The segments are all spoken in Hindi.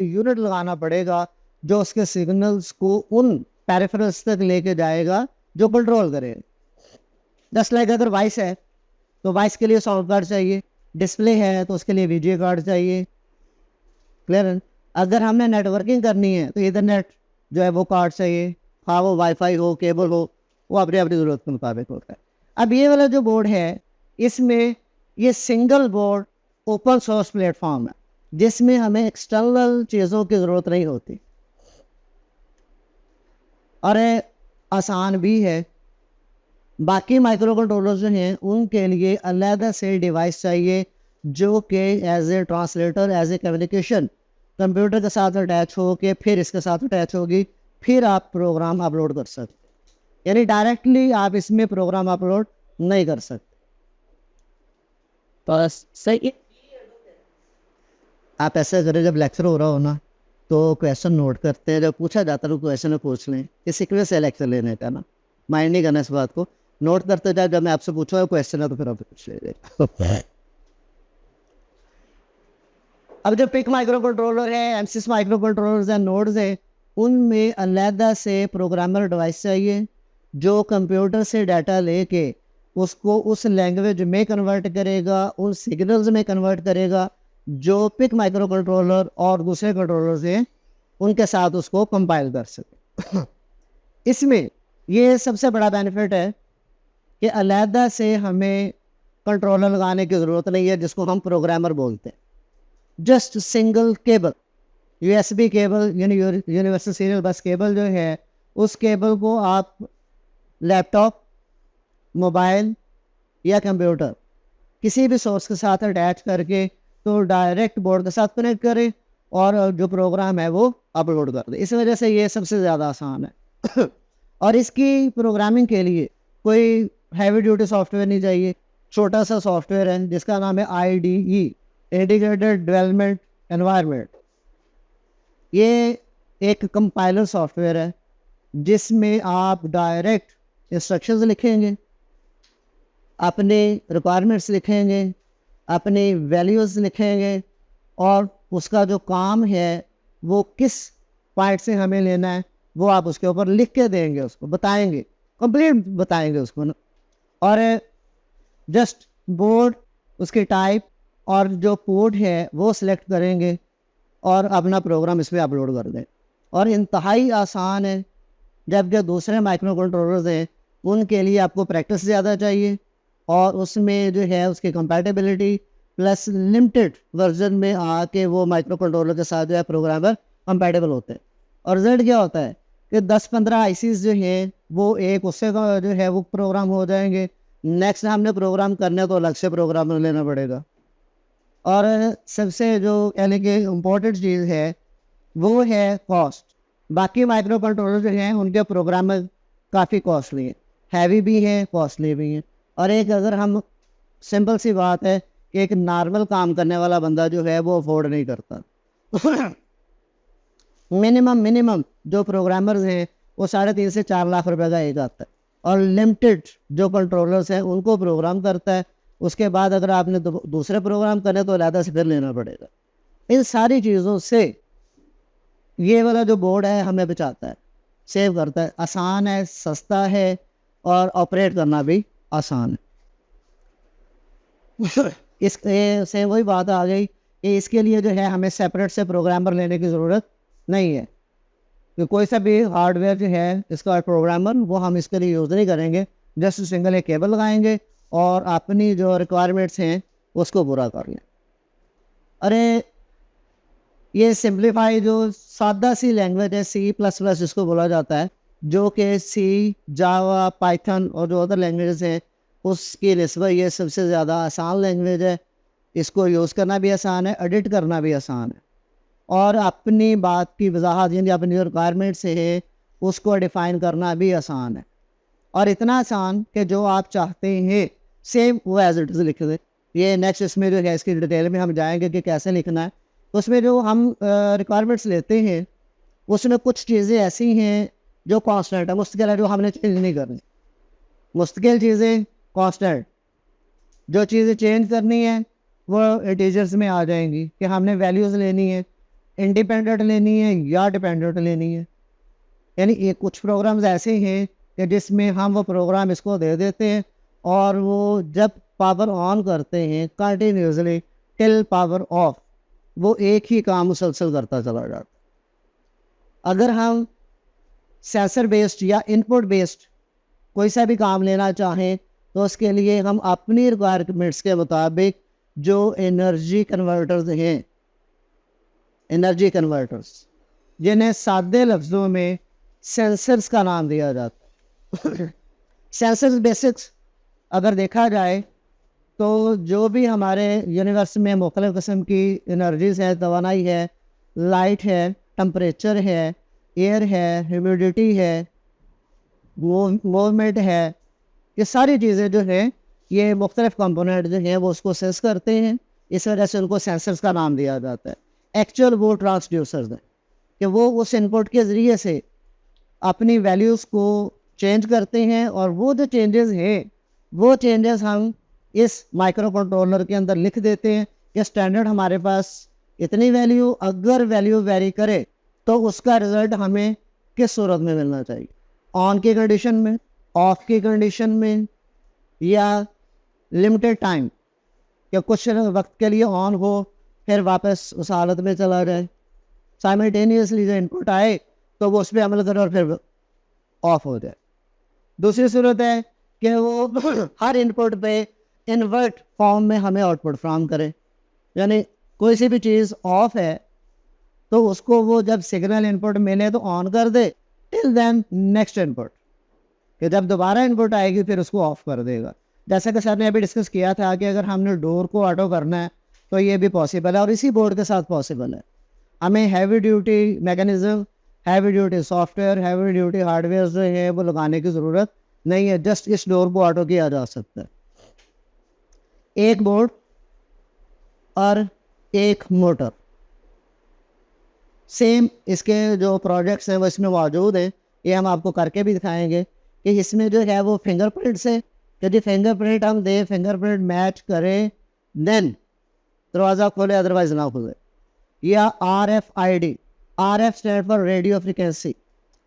यूनिट लगाना पड़ेगा जो उसके सिग्नल्स को उन पेरिफेरल्स तक लेके जाएगा जो कंट्रोल करे। जस्ट लाइक अगर वॉइस है तो वॉइस के लिए साउंड कार्ड चाहिए, डिस्प्ले है तो उसके लिए वीडियो कार्ड चाहिए। क्लियर है? अगर हमने नेटवर्किंग करनी है तो इथरनेट जो है वो कार्ड चाहिए, हाँ वो वाईफाई हो केबल हो, वो अपनी अपनी ज़रूरत के मुताबिक होता है। अब ये वाला जो बोर्ड है इसमें ये single board open source platform है जिसमें हमें एक्सटर्नल चीज़ों की ज़रूरत नहीं होती और आसान भी है। बाकी माइक्रो कंट्रोलर जो हैं उनके लिए अलग से डिवाइस चाहिए जो कि as a translator as a communication computer के साथ अटैच हो के फिर इसके साथ अटैच होगी, फिर आप प्रोग्राम अपलोड कर सकते। यानी डायरेक्टली आप इसमें प्रोग्राम अपलोड नहीं कर सकते। बस सही। आप ऐसा करें जब लेक्चर हो रहा हो ना तो क्वेश्चन नोट करते हैं, जब पूछा जाता है तो क्वेश्चन पूछ लें, इस सीक्वेंस से लेक्चर लेने का ना, माइंड नहीं करना इस बात को, नोट करते जाए। जब मैं आपसे पूछूंगा क्वेश्चन है तो फिर आप पूछ लीजिएगा। अब जो पिक माइक्रो कंट्रोलर है, एमसीएस माइक्रो कंट्रोलर्स हैं, नोड्स हैं, उनमें अलहदा से प्रोग्रामर डिवाइस चाहिए जो कंप्यूटर से डाटा लेके उसको उस लैंग्वेज में कन्वर्ट करेगा, उन सिग्नल्स में कन्वर्ट करेगा जो पिक माइक्रो कंट्रोलर और दूसरे कंट्रोलर्स हैं उनके साथ उसको कंपाइल कर सके। इसमें ये सबसे बड़ा बेनिफिट है कि अलहदा से हमें कंट्रोलर लगाने की ज़रूरत नहीं है जिसको हम प्रोग्रामर बोलते हैं। Just single cable, USB cable यानी यूनिवर्सल सीरियल बस केबल जो है, उस केबल को आप लैपटॉप, मोबाइल या कंप्यूटर किसी भी सोर्स के साथ अटैच करके तो डायरेक्ट बोर्ड के साथ कनेक्ट करें और जो प्रोग्राम है वो अपलोड कर दें। इस वजह से ये सबसे ज़्यादा आसान है। और इसकी प्रोग्रामिंग के लिए कोई हैवी ड्यूटी सॉफ्टवेयर नहीं चाहिए। छोटा सा सॉफ्टवेयर है जिसका नाम है IDE, इंटीग्रेटेड डेवलपमेंट एनवायरनमेंट। ये एक कंपाइलर सॉफ्टवेयर है जिसमें आप डायरेक्ट इंस्ट्रक्शंस लिखेंगे, अपने रिक्वायरमेंट्स लिखेंगे, अपनी वैल्यूज़ लिखेंगे और उसका जो काम है वो किस पॉइंट से हमें लेना है वो आप उसके ऊपर लिख के देंगे, उसको बताएंगे, कंप्लीट बताएंगे उसको ना। और जस्ट बोर्ड, उसकी टाइप और जो पोर्ट है वो सिलेक्ट करेंगे और अपना प्रोग्राम इसमें अपलोड कर दें। और इंतहाई आसान है। जबकि दूसरे माइक्रो कंट्रोलर्स हैं उनके लिए आपको प्रैक्टिस ज़्यादा चाहिए और उसमें जो है उसकी कंपैटिबिलिटी प्लस लिमिटेड वर्जन में आके वो माइक्रो कंट्रोलर के साथ जो है प्रोग्रामर कंपैटिबल होते हैं। और रिजल्ट क्या होता है कि 10-15 आईसीज जो हैं वो एक उससे जो है वो प्रोग्राम हो जाएंगे। नेक्स्ट हमने प्रोग्राम करने तो अलग से प्रोग्रामर लेना पड़ेगा। और सबसे जो यानी कि इम्पोर्टेंट चीज़ है वो है कॉस्ट। बाकी माइक्रो कंट्रोलर जो हैं उनके प्रोग्रामर काफ़ी कॉस्टली हैं, हैवी भी हैं, कॉस्टली भी हैं। और एक अगर हम सिंपल सी बात है कि एक नॉर्मल काम करने वाला बंदा जो है वो अफोर्ड नहीं करता। मिनिमम जो प्रोग्रामर्स हैं वो 3.5 से 4 लाख रुपए का एक आता है और लिमिटेड जो कंट्रोलर्स हैं उनको प्रोग्राम करता है। उसके बाद अगर आपने दूसरे प्रोग्राम करने तो अलग से फिर लेना पड़ेगा। इन सारी चीज़ों से ये वाला जो बोर्ड है हमें बचाता है, सेव करता है, आसान है, सस्ता है और ऑपरेट करना भी आसान है। इससे वही बात आ गई कि इसके लिए जो है हमें सेपरेट से प्रोग्रामर लेने की ज़रूरत नहीं है कि कोई सा भी हार्डवेयर जो है इसका प्रोग्रामर वो हम इसके लिए यूज़ नहीं करेंगे। जस्ट सिंगल एक केबल लगाएंगे और अपनी जो रिक्वायरमेंट्स हैं उसको पूरा कर लें। अरे ये सिंप्लीफाई जो सादा सी लैंग्वेज है C++ जिसको बोला जाता है, जो कि C, जावा, पाइथन और जो अदर लैंग्वेजेस हैं उसकी निस्बत ये सबसे ज़्यादा आसान लैंग्वेज है। इसको यूज़ करना भी आसान है, एडिट करना भी आसान है और अपनी बात की वजाहत यानी अपनी जो रिक्वायरमेंट्स है उसको डिफ़ाइन करना भी आसान है। और इतना आसान कि जो आप चाहते हैं सेम वो एज इट इज़ लिख दें। ये नेक्स्ट इसमें जो है इसकी डिटेल में हम जाएंगे कि कैसे लिखना है। तो उसमें जो हम रिक्वायरमेंट्स लेते हैं उसमें कुछ चीज़ें ऐसी हैं जो कांस्टेंट है, मुस्तकिल है, जो हमने चेंज नहीं करनी। मुस्तकिल चीज़ें कांस्टेंट, जो चीज़ें चेंज करनी है वो इंटीजर्स में आ जाएंगी कि हमने वैल्यूज़ लेनी है। इंडिपेंडेंट लेनी है या डिपेंडेंट लेनी है। यानी ये कुछ प्रोग्राम्स ऐसे हैं कि जिसमें हम वो प्रोग्राम इसको दे देते हैं और वो जब पावर ऑन करते हैं कंटिन्यूसली टिल पावर ऑफ वो एक ही काम मुसलसल करता चला जाता है। अगर हम सेंसर बेस्ड या इनपुट बेस्ड कोई सा भी काम लेना चाहें तो उसके लिए हम अपनी रिक्वायरमेंट्स के मुताबिक जो एनर्जी कन्वर्टर्स हैं, एनर्जी कन्वर्टर्स जिन्हें सादे लफ्ज़ों में सेंसर्स का नाम दिया जाता है। सेंसर्स बेसिक्स अगर देखा जाए तो जो भी हमारे यूनिवर्स में मुख्तलिफ़ किस्म की एनर्जीज है, तवानाई है, लाइट है, टम्परेचर है, एयर है, ह्यूमिडिटी है, मूवमेंट है, ये सारी चीज़ें जो हैं ये मुख्तलिफ़ कंपोनेंट जो हैं वो उसको सेंस करते हैं। इस वजह से उनको सेंसर्स का नाम दिया जाता है। एक्चुअल वो ट्रांसड्यूसर्स हैं कि वो उस इनपुट के ज़रिए से अपनी वैल्यूज़ को चेंज करते हैं और वो जो चेंजेस हैं वो चेंजेस हम इस माइक्रो कंट्रोलर के अंदर लिख देते हैं कि स्टैंडर्ड हमारे पास इतनी वैल्यू, अगर वैल्यू वेरी करे तो उसका रिज़ल्ट हमें किस सूरत में मिलना चाहिए, ऑन की कंडीशन में, ऑफ की कंडीशन में, या लिमिटेड टाइम या कुछ वक्त के लिए ऑन हो फिर वापस उस हालत में चला जाए। साइमल्टेनियसली जो इनपुट आए तो वो उस पर अमल करे और फिर ऑफ हो जाए। दूसरी सूरत है कि वो हर इनपुट पे इन्वर्ट फॉर्म में हमें आउटपुट फ्राहम करे। यानी कोई सी भी चीज़ ऑफ है तो उसको वो जब सिग्नल इनपुट मिले तो ऑन कर दे टिल देन नेक्स्ट इनपुट, कि जब दोबारा इनपुट आएगी फिर उसको ऑफ कर देगा। जैसा कि सर ने अभी डिस्कस किया था कि अगर हमने डोर को ऑटो करना है तो ये भी पॉसिबल है और इसी बोर्ड के साथ पॉसिबल है। हमें heavy duty mechanism, heavy duty software, heavy duty hardware जो है वो लगाने की ज़रूरत नहीं है, जस्ट इस डोर को ऑटो किया जा सकता है। एक बोर्ड और एक मोटर, सेम इसके जो प्रोजेक्ट्स हैं वो इसमें मौजूद हैं, ये हम आपको करके भी दिखाएंगे कि इसमें जो है वो फिंगरप्रिंट से, यदि फिंगरप्रिंट हम दें, फिंगरप्रिंट मैच करें देन दरवाज़ा खोले, अदरवाइज ना खोले। या RFID, RF stand for radio frequency,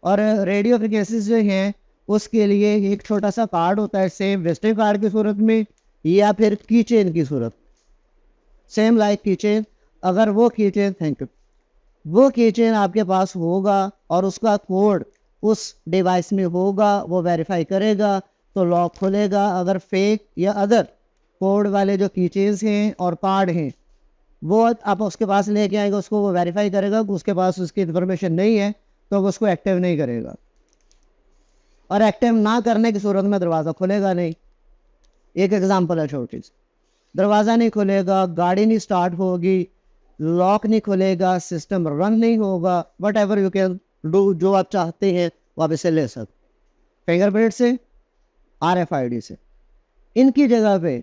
और रेडियो फ्रिक्वेंसीज जो हैं उसके लिए एक छोटा सा कार्ड होता है, सेम विजिटिंग कार्ड की सूरत में या फिर की चेन की सूरत, सेम लाइक की चेन। अगर वो की चेन, थैंक यू, वो की चेन आपके पास होगा और उसका कोड उस डिवाइस में होगा, वो वेरीफाई करेगा तो लॉक खुलेगा। अगर फेक या अदर कोड वाले जो की चेन्स हैं और कार्ड हैं वो आप उसके पास लेके आएगा, उसको वो वेरीफाई करेगा, उसके पास उसकी इन्फॉर्मेशन नहीं है तो वो उसको एक्टिव नहीं करेगा, और एक्टिव ना करने की सूरत में दरवाज़ा खुलेगा नहीं। एक एग्जांपल है छोटी सी, दरवाज़ा नहीं खुलेगा, गाड़ी नहीं स्टार्ट होगी, लॉक नहीं खुलेगा, सिस्टम रन नहीं होगा, what ever you can do, जो आप चाहते हैं वो आप इसे ले सकते, फिंगरप्रिंट से, RFID से। इनकी जगह पे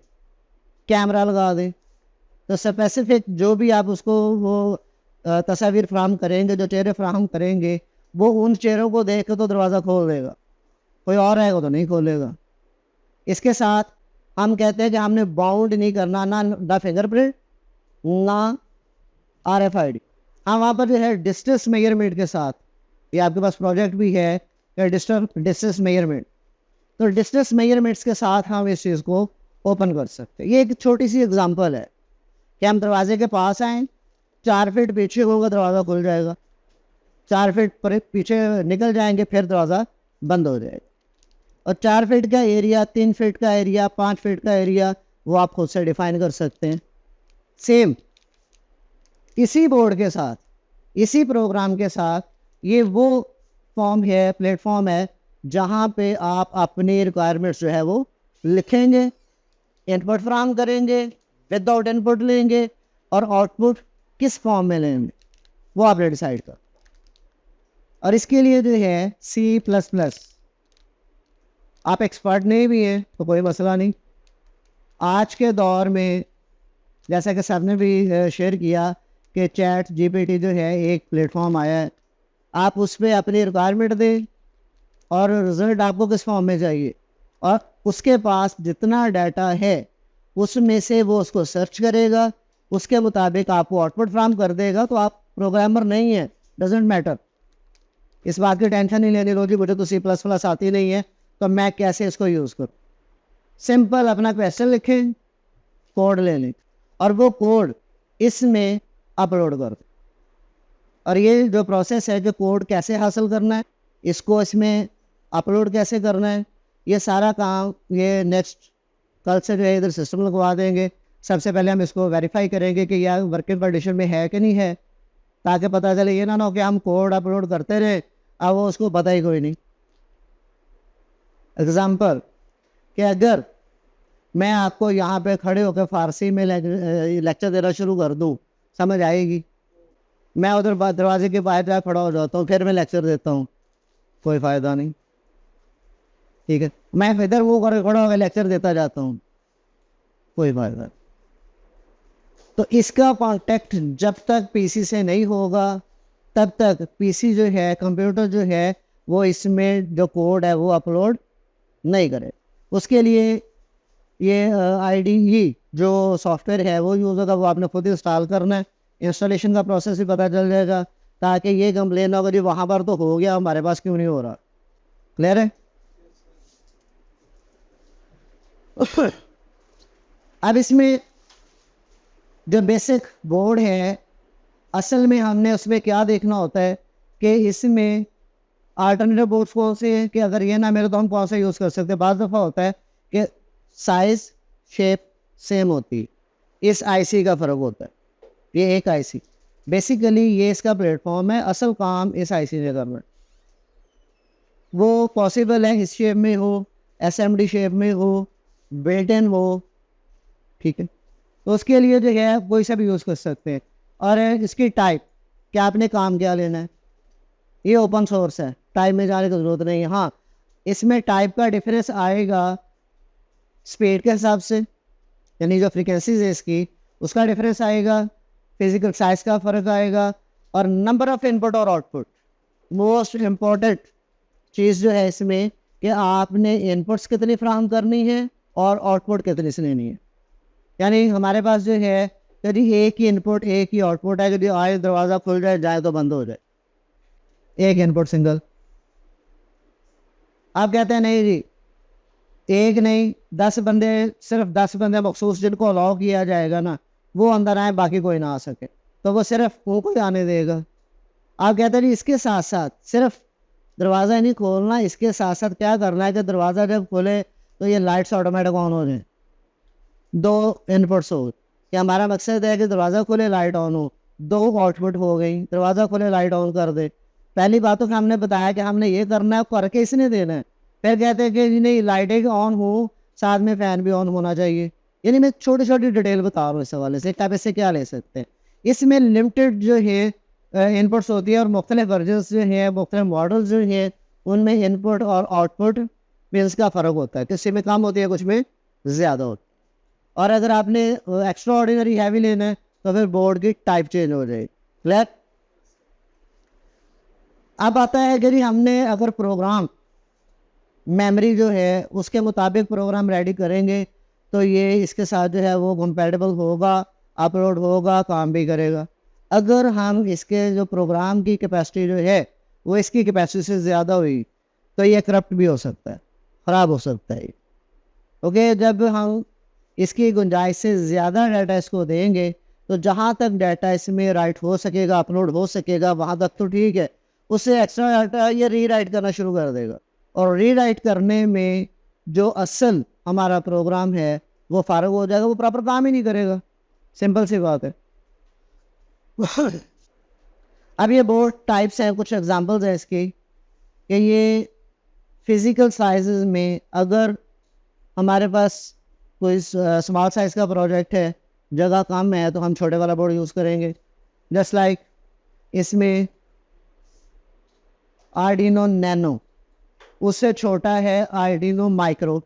कैमरा लगा दें तो स्पेसिफिक जो भी आप उसको वो तस्वीर फ्राहम करेंगे, जो चेहरे फ्राहम करेंगे, वो उन चेहरों को देख के तो दरवाज़ा खोल देगा, कोई और आएगा तो नहीं खोलेगा। इसके साथ हम कहते हैं कि हमने बाउंड नहीं करना ना द फिंगरप्रिंट ना RFID। हाँ, वहाँ पर जो है डिस्टेंस मेजरमेंट के साथ, ये आपके पास प्रोजेक्ट भी है या डिस्टेंस मेजरमेंट, तो डिस्टेंस मेजरमेंट्स के साथ हम इस चीज़ को ओपन कर सकते हैं। ये एक छोटी सी एग्जांपल है कि हम दरवाजे के पास आएँ, 4 फीट पीछे होगा दरवाज़ा खुल जाएगा, 4 फीट पर पीछे निकल जाएंगे फिर दरवाज़ा बंद हो जाएगा। और 4 फीट का एरिया, 3 फीट का एरिया, 5 फीट का एरिया वो आप खुद से डिफाइन कर सकते हैं। सेम इसी बोर्ड के साथ, इसी प्रोग्राम के साथ ये वो फॉर्म है, प्लेटफॉर्म है जहाँ पे आप अपनी रिक्वायरमेंट्स जो है वो लिखेंगे, इनपुट फ्राहम करेंगे, विदाउट इनपुट लेंगे और आउटपुट किस फॉर्म में लेंगे वो आपने डिसाइड कर। और इसके लिए जो है C++, आप एक्सपर्ट नहीं भी हैं तो कोई मसला नहीं। आज के दौर में जैसा कि सर ने भी शेयर किया कि ChatGPT जो है एक प्लेटफॉर्म आया है, आप उस पर अपनी रिक्वायरमेंट दें और रिज़ल्ट आपको किस फॉर्म में चाहिए, और उसके पास जितना डाटा है उसमें से वो उसको सर्च करेगा, उसके मुताबिक आपको आउटपुट फ्राहम कर देगा, तो आप प्रोग्रामर नहीं है, डजेंट मैटर, इस बात की टेंशन नहीं लेनी रोजी, मुझे तो C++ आती नहीं है तो मैं कैसे इसको यूज़ करूँ। सिंपल अपना क्वेश्चन लिखें, कोड ले लें और वो कोड इसमें अपलोड कर दें। और ये जो प्रोसेस है, जो कोड कैसे हासिल करना है, इसको इसमें अपलोड कैसे करना है, ये सारा काम ये नेक्स्ट कल से जो है इधर सिस्टम लगवा देंगे। सबसे पहले हम इसको वेरीफाई करेंगे कि यह वर्किंग कंडीशन में है कि नहीं है, ताकि पता चले ये ना हो कि हम कोड अपलोड करते रहे अब वो उसको पता ही कोई नहीं। एग्जाम्पल कि अगर मैं आपको यहाँ पे खड़े होकर फ़ारसी में लेक्चर देना शुरू कर दूँ, समझ आएगी? मैं उधर दरवाजे के बाहर जा खड़ा हो जाता हूँ, फिर मैं लेक्चर देता हूँ, कोई फ़ायदा नहीं, ठीक है। मैं इधर वो कर खड़ा होकर लेक्चर देता जाता हूँ, कोई फ़ायदा नहीं। तो इसका कॉन्टेक्ट जब तक पीसी से नहीं होगा तब तक पीसी जो है, कंप्यूटर जो है, वो इसमें जो कोड है वो अपलोड नहीं करे। उसके लिए ये IDE जो सॉफ्टवेयर है वो यूज़ होगा, वो आपने खुद इंस्टॉल करना है। इंस्टॉलेशन का प्रोसेस भी पता चल जाएगा, ताकि ये कंप्लेन ना हो कि वहाँ पर तो हो गया, हमारे पास क्यों नहीं हो रहा। क्लियर है? अब इसमें जो बेसिक बोर्ड है, असल में हमने उसमें क्या देखना होता है कि इसमें अल्टरनेटिव बोर्ड्स कौन से हैं, कि अगर ये ना मिले तो हम कौन सा यूज़ कर सकते हैं। बाज़ दफ़ा होता है कि साइज़ शेप सेम होती है, इस IC का फ़र्क होता है। ये एक IC बेसिकली ये इसका प्लेटफॉर्म है, असल काम इस IC ने करना है। वो पॉसिबल है इस शेप में हो, SMD शेप में हो, बिल्ट इन हो, ठीक है। तो उसके लिए जो है कोई सा भी यूज़ कर सकते हैं। और इसकी टाइप कि आपने काम क्या लेना है, ये ओपन सोर्स है, टाइप में जाने की ज़रूरत नहीं है। हाँ, इसमें टाइप का डिफरेंस आएगा स्पीड के हिसाब से, यानी जो फ्रीक्वेंसीज है इसकी उसका डिफरेंस आएगा, फिजिकल साइज का फ़र्क आएगा, और नंबर ऑफ़ इनपुट और आउटपुट। मोस्ट इम्पॉर्टेंट चीज़ जो है इसमें कि आपने इनपुट्स कितनी फ्राहम करनी है और आउटपुट कितनी से लेनी है। यानी हमारे पास जो है यदि एक ही इनपुट एक ही आउटपुट है, यदि आए दरवाज़ा खुल जाए तो बंद हो जाए, एक इनपुट सिंगल। आप कहते हैं नहीं जी, एक नहीं 10 बंदे, सिर्फ 10 बंदे मखसूस जिनको अलाउ किया जाएगा ना वो अंदर आए, बाकी कोई ना आ सके, तो वो सिर्फ वो कोई आने देगा। आप कहते हैं जी इसके साथ साथ सिर्फ दरवाज़ा नहीं खोलना, इसके साथ साथ क्या करना है कि दरवाज़ा जब खोले तो ये लाइट्स ऑटोमेटिक ऑन हो जाए। 2 इनपुट्स हो, कि हमारा मकसद है कि दरवाज़ा खोले लाइट ऑन हो, 2 आउटपुट हो गई, दरवाज़ा खोले लाइट ऑन कर दे। पहली बात तो हमने बताया कि हमने ये करना है, करके इसने देना है। फिर कहते हैं कि नहीं लाइटें ऑन हो, साथ में फ़ैन भी ऑन होना चाहिए। यानी मैं छोटी छोटी डिटेल बता रहा हूँ इस हवाले से, आप इससे क्या ले सकते हैं। इसमें लिमिटेड जो है इनपुट्स होती है और मुख्तलिफ वर्जन्स जो हैं, मुख्तलिफ मॉडल्स जो हैं, उनमें इनपुट और आउटपुट पिन्स का फ़र्क होता है, किसी में कम होती है कुछ में ज़्यादा होती है। और अगर आपने एक्स्ट्रा ऑर्डिनरी हैवी लेना है तो फिर बोर्ड की टाइप चेंज हो जाएगी। क्लियर? अब आता है कि हमने अगर प्रोग्राम मेमोरी जो है उसके मुताबिक प्रोग्राम रेडी करेंगे तो ये इसके साथ जो है वो कंपैटिबल होगा, अपलोड होगा, काम भी करेगा। अगर हम इसके जो प्रोग्राम की कैपेसिटी जो है वो इसकी कैपेसिटी से ज़्यादा हुई तो ये करप्ट भी हो सकता है, ख़राब हो सकता है। ओके, जब हम इसकी गुंजाइश से ज़्यादा डाटा इसको देंगे तो जहाँ तक डाटा इसमें राइट हो सकेगा, अपलोड हो सकेगा, वहाँ तक तो ठीक है। उससे एक्स्ट्रा डाटा ये रीराइट करना शुरू कर देगा, और रीराइट करने में जो असल हमारा प्रोग्राम है वो फारग हो जाएगा, वो प्रॉपर काम ही नहीं करेगा। सिंपल सी बात है। अब ये बोर्ड टाइप्स हैं, कुछ एग्जांपल्स हैं इसकी कि ये फिज़िकल साइज़ में अगर हमारे पास कोई स्मॉल साइज़ का प्रोजेक्ट है, जगह कम है, तो हम छोटे वाला बोर्ड यूज़ करेंगे। जस्ट लाइक इसमें आर्डिनो नैनो, उससे छोटा है आर्डिनो माइक्रो।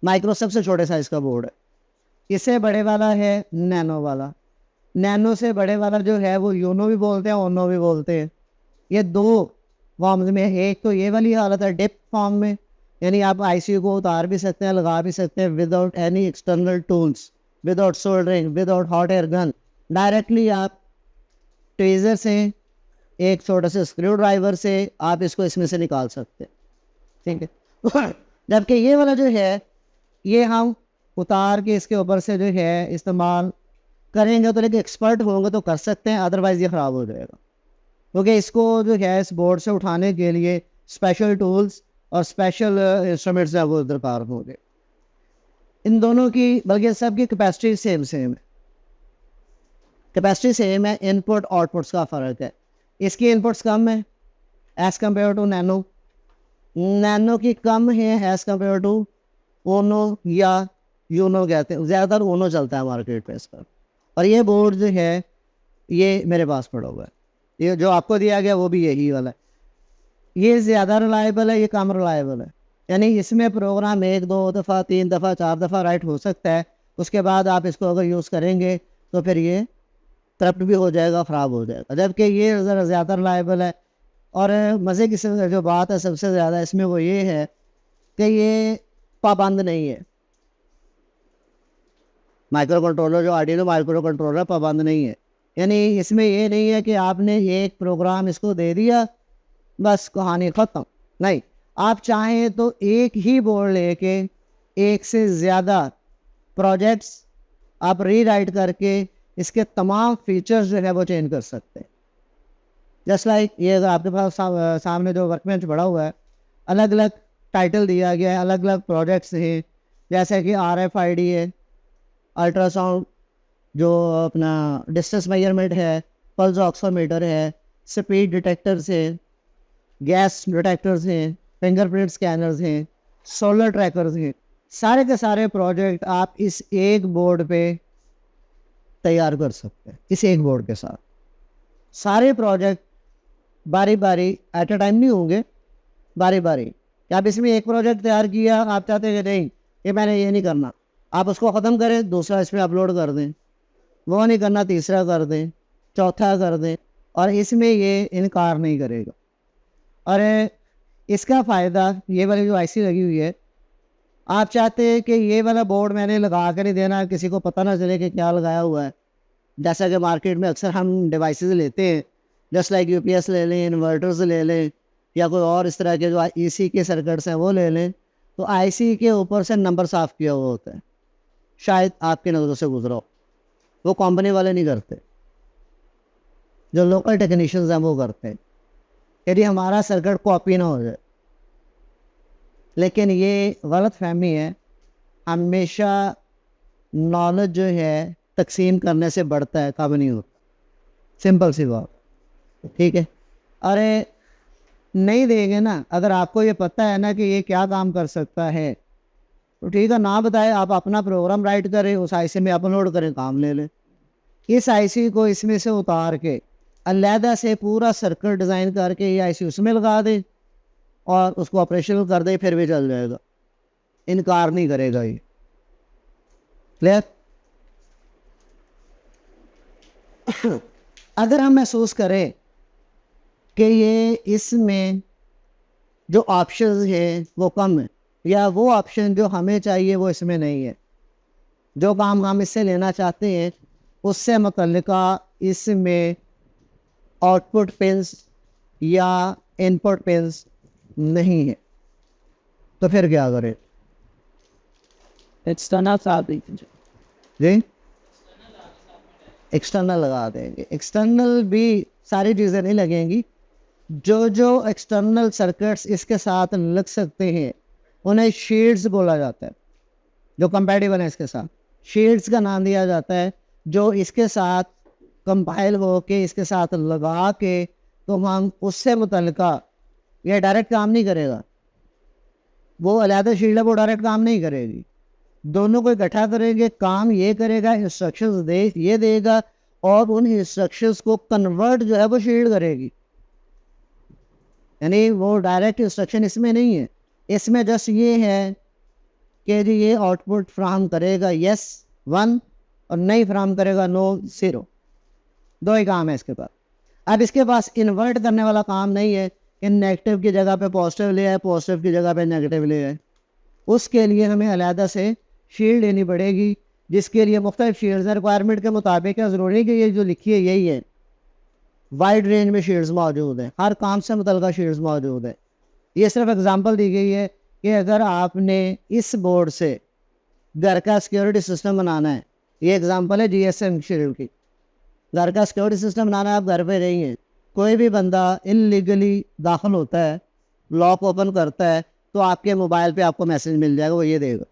माइक्रो सबसे छोटे साइज़ का बोर्ड है। इससे बड़े वाला है नैनो वाला। नैनो से बड़े वाला जो है वो यूनो भी बोलते हैं, ओनो भी बोलते हैं। ये 2 फॉर्म्स में, एक तो ये वाली हालत है डिप फॉर्म में, यानी आप IC को उतार भी सकते हैं, लगा भी सकते हैं without any external tools, without soldering, without hot air gun. Directly आप ट्वीज़र से, एक छोटे से स्क्रू ड्राइवर से आप इसको इसमें से निकाल सकते हैं, ठीक है। जबकि ये वाला जो है ये हम उतार के इसके ऊपर से जो है इस्तेमाल करेंगे तो, लेकिन एक्सपर्ट होंगे तो कर सकते हैं, अदरवाइज़ ये ख़राब हो जाएगा, क्योंकि इसको जो है इस बोर्ड से उठाने के लिए स्पेशल टूल्स और स्पेशल इंस्ट्रूमेंट्स हैं वो दरकार होंगे। इन दोनों की, बल्कि सब की कैपेसिटी सेम है, कैपेसिटी सेम है, इनपुट आउटपुट्स का फ़र्क है। इसकी इनपुट्स कम है as compare to nano, nano की कम है एज़ कम्पेयर टू ओनो या यूनो कहते हैं, ज़्यादातर ओनो चलता है मार्केट पे इसका। और ये बोर्ड जो है ये मेरे पास पड़ा हुआ है, ये जो आपको दिया गया वो भी यही वाला है। ये ज़्यादा रिलायबल है, ये कम रिलायबल है, यानी इसमें प्रोग्राम 1 2 दफ़ा 3 दफ़ा 4 दफ़ा राइट हो सकता है, उसके बाद आप इसको अगर यूज़ करेंगे तो फिर ये करप्ट भी हो जाएगा, ख़राब हो जाएगा। जबकि ये ज़रा ज़्यादा रिलायबल है। और मज़े की जो बात है सबसे ज़्यादा इसमें वो ये है कि ये पाबंद नहीं है। माइक्रो कंट्रोलर जो आर्डिनो माइक्रो कंट्रोलर पाबंद नहीं है, यानी इसमें ये नहीं है कि आपने एक प्रोग्राम इसको दे दिया बस कहानी ख़त्म, नहीं, आप चाहें तो एक ही बोर्ड लेके एक से ज़्यादा प्रोजेक्ट्स आप रीराइट करके इसके तमाम फीचर्स जो है वो चेंज कर सकते हैं। जस्ट लाइक ये अगर आपके पास सामने जो वर्कबेंच पड़ा हुआ है, अलग अलग टाइटल दिया गया है, अलग अलग प्रोजेक्ट्स हैं, जैसे कि RFID है, अल्ट्रासाउंड जो अपना डिस्टेंस मेजरमेंट है, पल्स ऑक्सीमीटर है, स्पीड डिटेक्टर्स हैं, गैस डिटेक्टर्स हैं, फिंगरप्रिंट स्कैनर्स हैं, सोलर ट्रैकर्स हैं। सारे के सारे प्रोजेक्ट आप इस एक बोर्ड पे तैयार कर सकते हैं। इस एक बोर्ड के साथ सारे प्रोजेक्ट बारी बारी एट अ टाइम नहीं होंगे, बारी बारी। आप इसमें एक प्रोजेक्ट तैयार किया, आप चाहते हैं कि नहीं ये मैंने ये नहीं करना, आप उसको ख़त्म करें, दूसरा इसमें अपलोड कर दें, वो नहीं करना तीसरा कर दें, चौथा कर दें, और इसमें ये इनकार नहीं करेगा। और इसका फ़ायदा ये वाली जो IC लगी हुई है, आप चाहते हैं कि ये वाला बोर्ड मैंने लगा कर नहीं देना, किसी को पता ना चले कि क्या लगाया हुआ है। जैसा कि मार्केट में अक्सर हम डिवाइसेस लेते हैं, जस्ट लाइक UPS ले लें, इन्वर्टर्स ले लें, या कोई और इस तरह के जो EC के सर्किट्स हैं वो ले लें, तो IC के ऊपर से नंबर साफ़ किया हुआ होता है, शायद आपके नज़रों से गुजरा हो, वो कंपनी वाले नहीं करते, जो लोकल टेक्नीशियंस हैं वो करते हैं, यदि हमारा सर्किट कॉपी ना हो जाए। लेकिन ये गलत फहमी है, हमेशा नॉलेज जो है तकसीम करने से बढ़ता है, कब नहीं होता, सिंपल सी बात, ठीक है। अरे नहीं देंगे ना, अगर आपको ये पता है ना कि ये क्या काम कर सकता है तो ठीक है, ना बताए, आप अपना प्रोग्राम राइट करें, उस IC में अपलोड करें, काम ले लें। इस IC को इसमें से उतार के अलहदा से पूरा सर्किट डिज़ाइन करके ये IC उसमें लगा दें और उसको ऑपरेशनल कर दें, फिर भी चल जाएगा, इनकार नहीं करेगा ये। क्लियर? अगर हम महसूस करें कि ये इसमें जो ऑप्शंस हैं वो कम है, या वो ऑप्शन जो हमें चाहिए वो इसमें नहीं है, जो काम हम इससे लेना चाहते हैं उससे मुतल्लिका इसमें आउटपुट पिन्स या इनपुट पिन्स नहीं है, तो फिर क्या करें? एक्सटर्नल साथ दीजिए जी, एक्सटर्नल लगा देंगे। एक्सटर्नल भी सारी चीज़ें नहीं लगेंगी, जो एक्सटर्नल सर्किट्स इसके साथ लग सकते हैं उन्हें शील्ड्स बोला जाता है, जो कंपैटिबल है इसके साथ, शील्ड्स का नाम दिया जाता है। जो इसके साथ कंपाइल हो के इसके साथ लगा के तो हम उससे मुतल्लिका, ये डायरेक्ट काम नहीं करेगा, वो अलहदा शील्ड है, वो डायरेक्ट काम नहीं करेगी, दोनों को इकट्ठा करेंगे, काम ये करेगा, इंस्ट्रक्शंस ये देगा, और उन इंस्ट्रक्शंस को कन्वर्ट जो है वो शील्ड करेगी। यानी वो डायरेक्ट इंस्ट्रक्शन इसमें नहीं है, इसमें जस्ट ये है कि जी ये आउटपुट फ्राहम करेगा यस 1 और नहीं फ्राहम करेगा नो 0, दो ही काम है इसके पास। अब इसके पास इन्वर्ट करने वाला काम नहीं है कि नेगेटिव की जगह पे पॉजिटिव ले आए, पॉजिटिव की जगह पे नेगेटिव ले आए, उसके लिए हमें अलहदा से शील्ड लेनी पड़ेगी, जिसके लिए मुख्तलिफ शील्ड्स हैं, रिक्वायरमेंट के मुताबिक है, ज़रूरी कि ये जो लिखी है यही है, वाइड रेंज में शीट्स मौजूद हैं, हर काम से मुतल्लिक़ शीट्स मौजूद है। ये सिर्फ एग्जांपल दी गई है कि अगर आपने इस बोर्ड से घर का सिक्योरिटी सिस्टम बनाना है, ये एग्जांपल है GSM शील्ड की। घर का सिक्योरिटी सिस्टम बनाना है, आप घर पे नहीं हैं, कोई भी बंदा इनलीगली दाखिल होता है, लॉक ओपन करता है, तो आपके मोबाइल पे आपको मैसेज मिल जाएगा, वो ये देगा,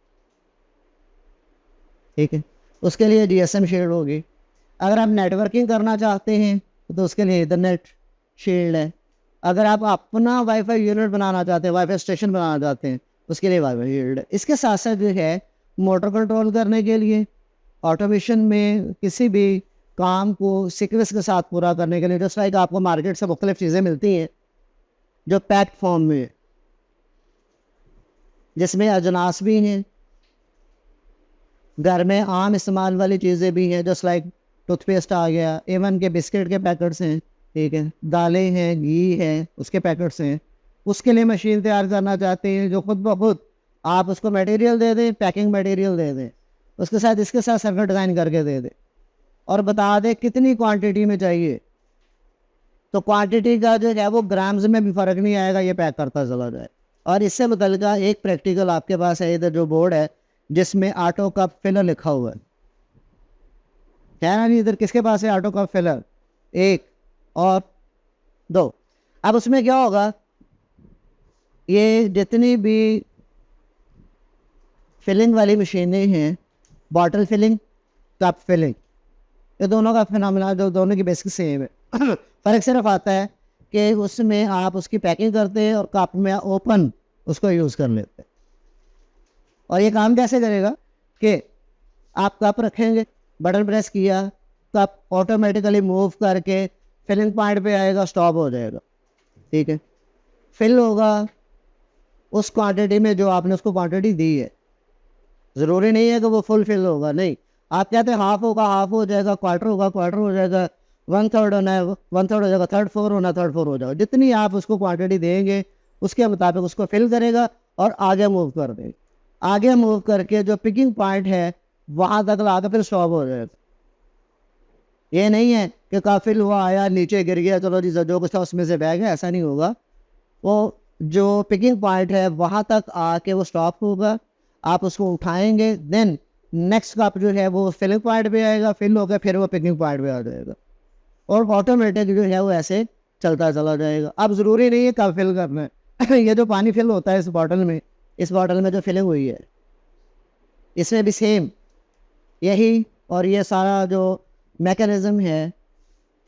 ठीक है। उसके लिए GSM शील्ड होगी। अगर आप नेटवर्किंग करना चाहते हैं तो उसके लिए इथरनेट शील्ड है। अगर आप अपना वाईफाई यूनिट बनाना चाहते हैं, वाईफाई स्टेशन बनाना चाहते हैं, उसके लिए वाईफाई शील्ड है। इसके साथ साथ जो है मोटर कंट्रोल करने के लिए, ऑटोमेशन में किसी भी काम को सीक्वेंस के साथ पूरा करने के लिए, जस्ट लाइक आपको मार्केट से मुख्तलिफ चीज़ें मिलती हैं जो पैक्ड फॉर्म में, जिसमें अजनास भी हैं, घर में आम इस्तेमाल वाली चीज़ें भी हैं, जस्ट लाइक टूथपेस्ट आ गया, एवन के बिस्किट के पैकेट्स हैं, ठीक है, दालें हैं, घी है, उसके पैकेट्स हैं। उसके लिए मशीन तैयार करना चाहते हैं जो खुद ब खुद आप उसको मटेरियल दे दें, पैकिंग मटेरियल दे दें, उसके साथ इसके साथ सर्किट डिज़ाइन करके दे दें और बता दें कितनी क्वांटिटी में चाहिए। तो क्वांटिटी का जो है वो ग्राम्स में भी फ़र्क नहीं आएगा, ये पैक करता चला जाए। और इससे मुतल्लिक़ एक प्रैक्टिकल आपके पास है, इधर जो बोर्ड है जिसमें ऑटो कप फिलर लिखा हुआ है ना, इधर किसके पास है ऑटो कप फिलर? 1 और 2। अब उसमें क्या होगा, ये जितनी भी फिलिंग वाली मशीनें हैं, बॉटल फिलिंग, कप फिलिंग, ये दोनों का फिनोमेना जो दोनों की बेसिक सेम है। फ़र्क सिर्फ आता है कि उसमें आप उसकी पैकिंग करते हैं और कप में ओपन उसको यूज़ कर लेते हैं। और ये काम कैसे करेगा कि आप कप रखेंगे, बटन प्रेस किया, कप ऑटोमेटिकली मूव करके फिलिंग पॉइंट पे आएगा, स्टॉप हो जाएगा, ठीक है। फिल होगा उस क्वांटिटी में जो आपने उसको क्वांटिटी दी है। ज़रूरी नहीं है कि वो फुल फिल होगा, नहीं, आप कहते हैं हाफ होगा, हाफ हो जाएगा, क्वार्टर होगा, क्वार्टर हो जाएगा, 1/3 होना है, 1/3 हो जाएगा, 3/4 होना, 3/4 हो जाएगा। जितनी आप उसको क्वांटिटी देंगे उसके मुताबिक उसको फिल करेगा और आगे मूव कर देगा। आगे मूव करके जो पिकिंग पॉइंट है वहाँ तक ला के फिर स्टॉप हो जाएगा। ये नहीं है कि काफिल हुआ, आया, नीचे गिर गया, चलो जी जो कुछ था उसमें से बह गया, ऐसा नहीं होगा। वो जो पिकिंग पॉइंट है वहाँ तक आके वो स्टॉप होगा, आप उसको उठाएंगे, देन नेक्स्ट कप जो है वो फिलिंग पॉइंट पे आएगा, फिल होकर फिर वो पिकिंग पॉइंट पे आ जाएगा और ऑटोमेटिक जो है वो ऐसे चलता चला जाएगा। अब ज़रूरी नहीं है कब फिल करना है। ये जो पानी फिल होता है इस बॉटल में जो फिलिंग हुई है इसमें भी सेम यही, और ये सारा जो मैकेनिज़्म है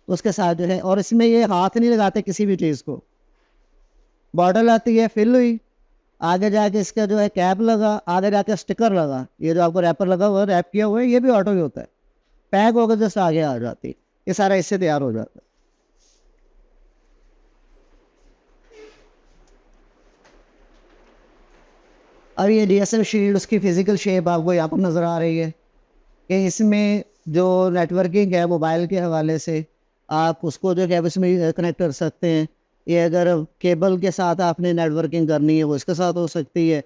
उसके साथ जो है, और इसमें ये हाथ नहीं लगाते किसी भी चीज़ को। बॉटल आती है, फिल हुई, आगे जाके इसका जो है कैप लगा, आगे जाके स्टिकर लगा, ये जो आपको रैपर लगा हुआ है, रैप किया हुआ है, ये भी ऑटो ही होता है। पैक होकर जस्ट आगे आ जाती है, ये सारा इससे तैयार हो जाता है। अब ये DSM शील्ड, उसकी फ़िज़िकल शेप आपको यहाँ पर नज़र आ रही है कि इसमें जो नेटवर्किंग है मोबाइल के हवाले से, आप उसको जो है इसमें कनेक्ट कर सकते हैं। ये अगर केबल के साथ आपने नेटवर्किंग करनी है वो इसके साथ हो सकती है,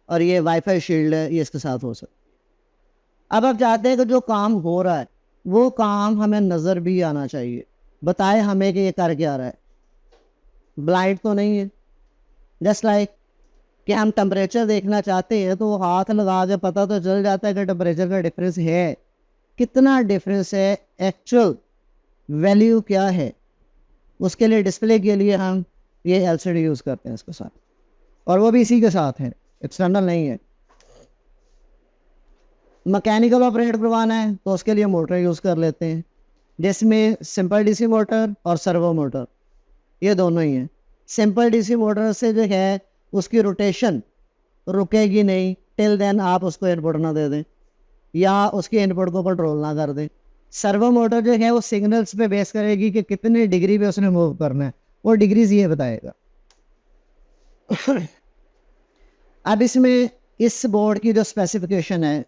और ये वाईफाई शील्ड है, ये इसके साथ हो सकती है। अब आप चाहते हैं कि जो काम हो रहा है वो काम हमें नज़र भी आना चाहिए, बताए हमें कि ये कर क्या रहा है, ब्लाइंड तो नहीं है। जस्ट लाइक कि हम टेम्परेचर देखना चाहते हैं तो हाथ लगा के पता तो चल जाता है कि टेम्परेचर का डिफरेंस है, कितना डिफरेंस है, एक्चुअल वैल्यू क्या है। उसके लिए डिस्प्ले के लिए हम ये LCD यूज़ करते हैं इसके साथ, और वो भी इसी के साथ है, एक्सटर्नल नहीं है। मैकेनिकल ऑपरेट करवाना है तो उसके लिए मोटर यूज़ कर लेते हैं, जिसमें सिंपल DC मोटर और सर्वो मोटर, ये दोनों ही हैं। सिंपल DC मोटर से जो है उसकी रोटेशन रुकेगी नहीं टिल देन आप उसको इनपुट ना दे दें या उसके इनपुट को कंट्रोल ना कर दें। सर्वो मोटर जो है वो सिग्नल्स पे बेस करेगी कि कितने डिग्री पे उसने मूव करना है, वो डिग्रीज ये बताएगा। अब इसमें इस बोर्ड की जो स्पेसिफिकेशन है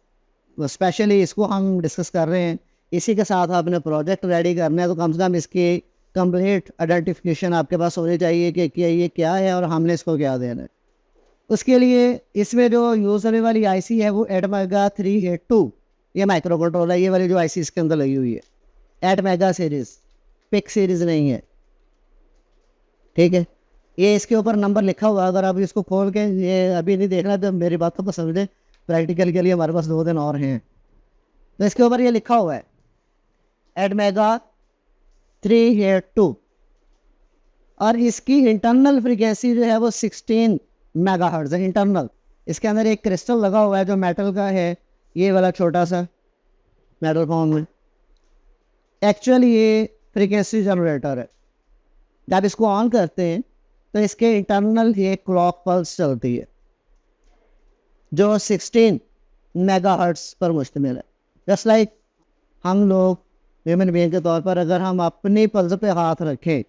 वो स्पेशली इसको हम डिस्कस कर रहे हैं, इसी के साथ आपने प्रोजेक्ट रेडी करना है तो कम से कम इसकी कंप्लीट आइडेंटिफिकेशन आपके पास होनी चाहिए कि ये क्या है और हमने इसको क्या देना है। उसके लिए इसमें जो यूज़ होने वाली IC है वो ATmega 382, ये माइक्रो कंट्रोलर है, ये वाली जो IC इसके अंदर लगी हुई है, ATmega सीरीज़। पिक सीरीज़ नहीं है, ठीक है। ये इसके ऊपर नंबर लिखा हुआ है, अगर आप इसको खोल के ये अभी नहीं देखना तो मेरी बातों को समझें, प्रैक्टिकल के लिए हमारे पास 2 दिन और हैं। तो इसके ऊपर ये लिखा हुआ है ATmega 382 और इसकी इंटरनल फ्रीक्वेंसी जो है वो 16 मेगाहर्ट्ज़ है इंटरनल। इसके अंदर एक क्रिस्टल लगा हुआ है जो मेटल का है, ये वाला छोटा सा मेटल फॉर्म में। एक्चुअली ये फ्रीक्वेंसी जनरेटर है। जब इसको ऑन करते हैं तो इसके इंटरनल ये क्लॉक पल्स चलती है जो 16 मेगाहर्ट्ज़ पर मुश्तमिल है। जस्ट लाइक हम लोग ह्यूमन बीइंग के तौर पर अगर हम अपनी पल्स पे हाथ रखें,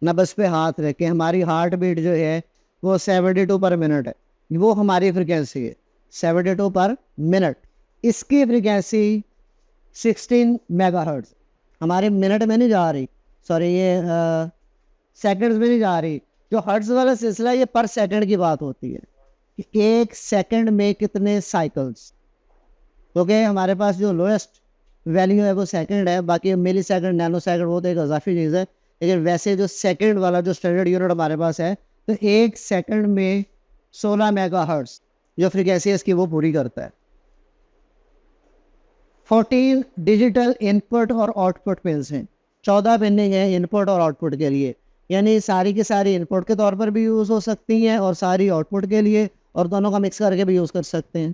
नब्ज़ पे हाथ रखें, हमारी हार्ट बीट जो है वो 72 पर मिनट है, वो हमारी फ्रिक्वेंसी है 72 पर मिनट। इसकी फ्रिक्वेंसी 16 मेगाहर्ट्ज़ हमारे मिनट में नहीं जा रही, सॉरी ये सेकंड्स में नहीं जा रही। जो हर्ट्ज़ वाला सिलसिला ये पर सेकंड की बात होती है कि एक सेकंड में कितने साइकिल्स, क्योंकि हमारे पास जो लोएस्ट वैल्यू है वो सेकंड है, बाकी मिली सेकंड, नैनो सेकंड वो तो एक इजाफी चीज़ है। लेकिन वैसे जो सेकंड वाला जो स्टैंडर्ड यूनिट हमारे पास है, तो एक सेकंड में 16 मेगाहर्ट्ज़ जो फ्रीक्वेंसी है इसकी वो पूरी करता है। 14 डिजिटल इनपुट और आउटपुट पिन्स हैं, 14 पिनें हैं इनपुट और आउटपुट के लिए, यानी सारी की सारी इनपुट के तौर पर भी यूज़ हो सकती हैं और सारी आउटपुट के लिए, और दोनों का मिक्स करके भी यूज़ कर सकते हैं।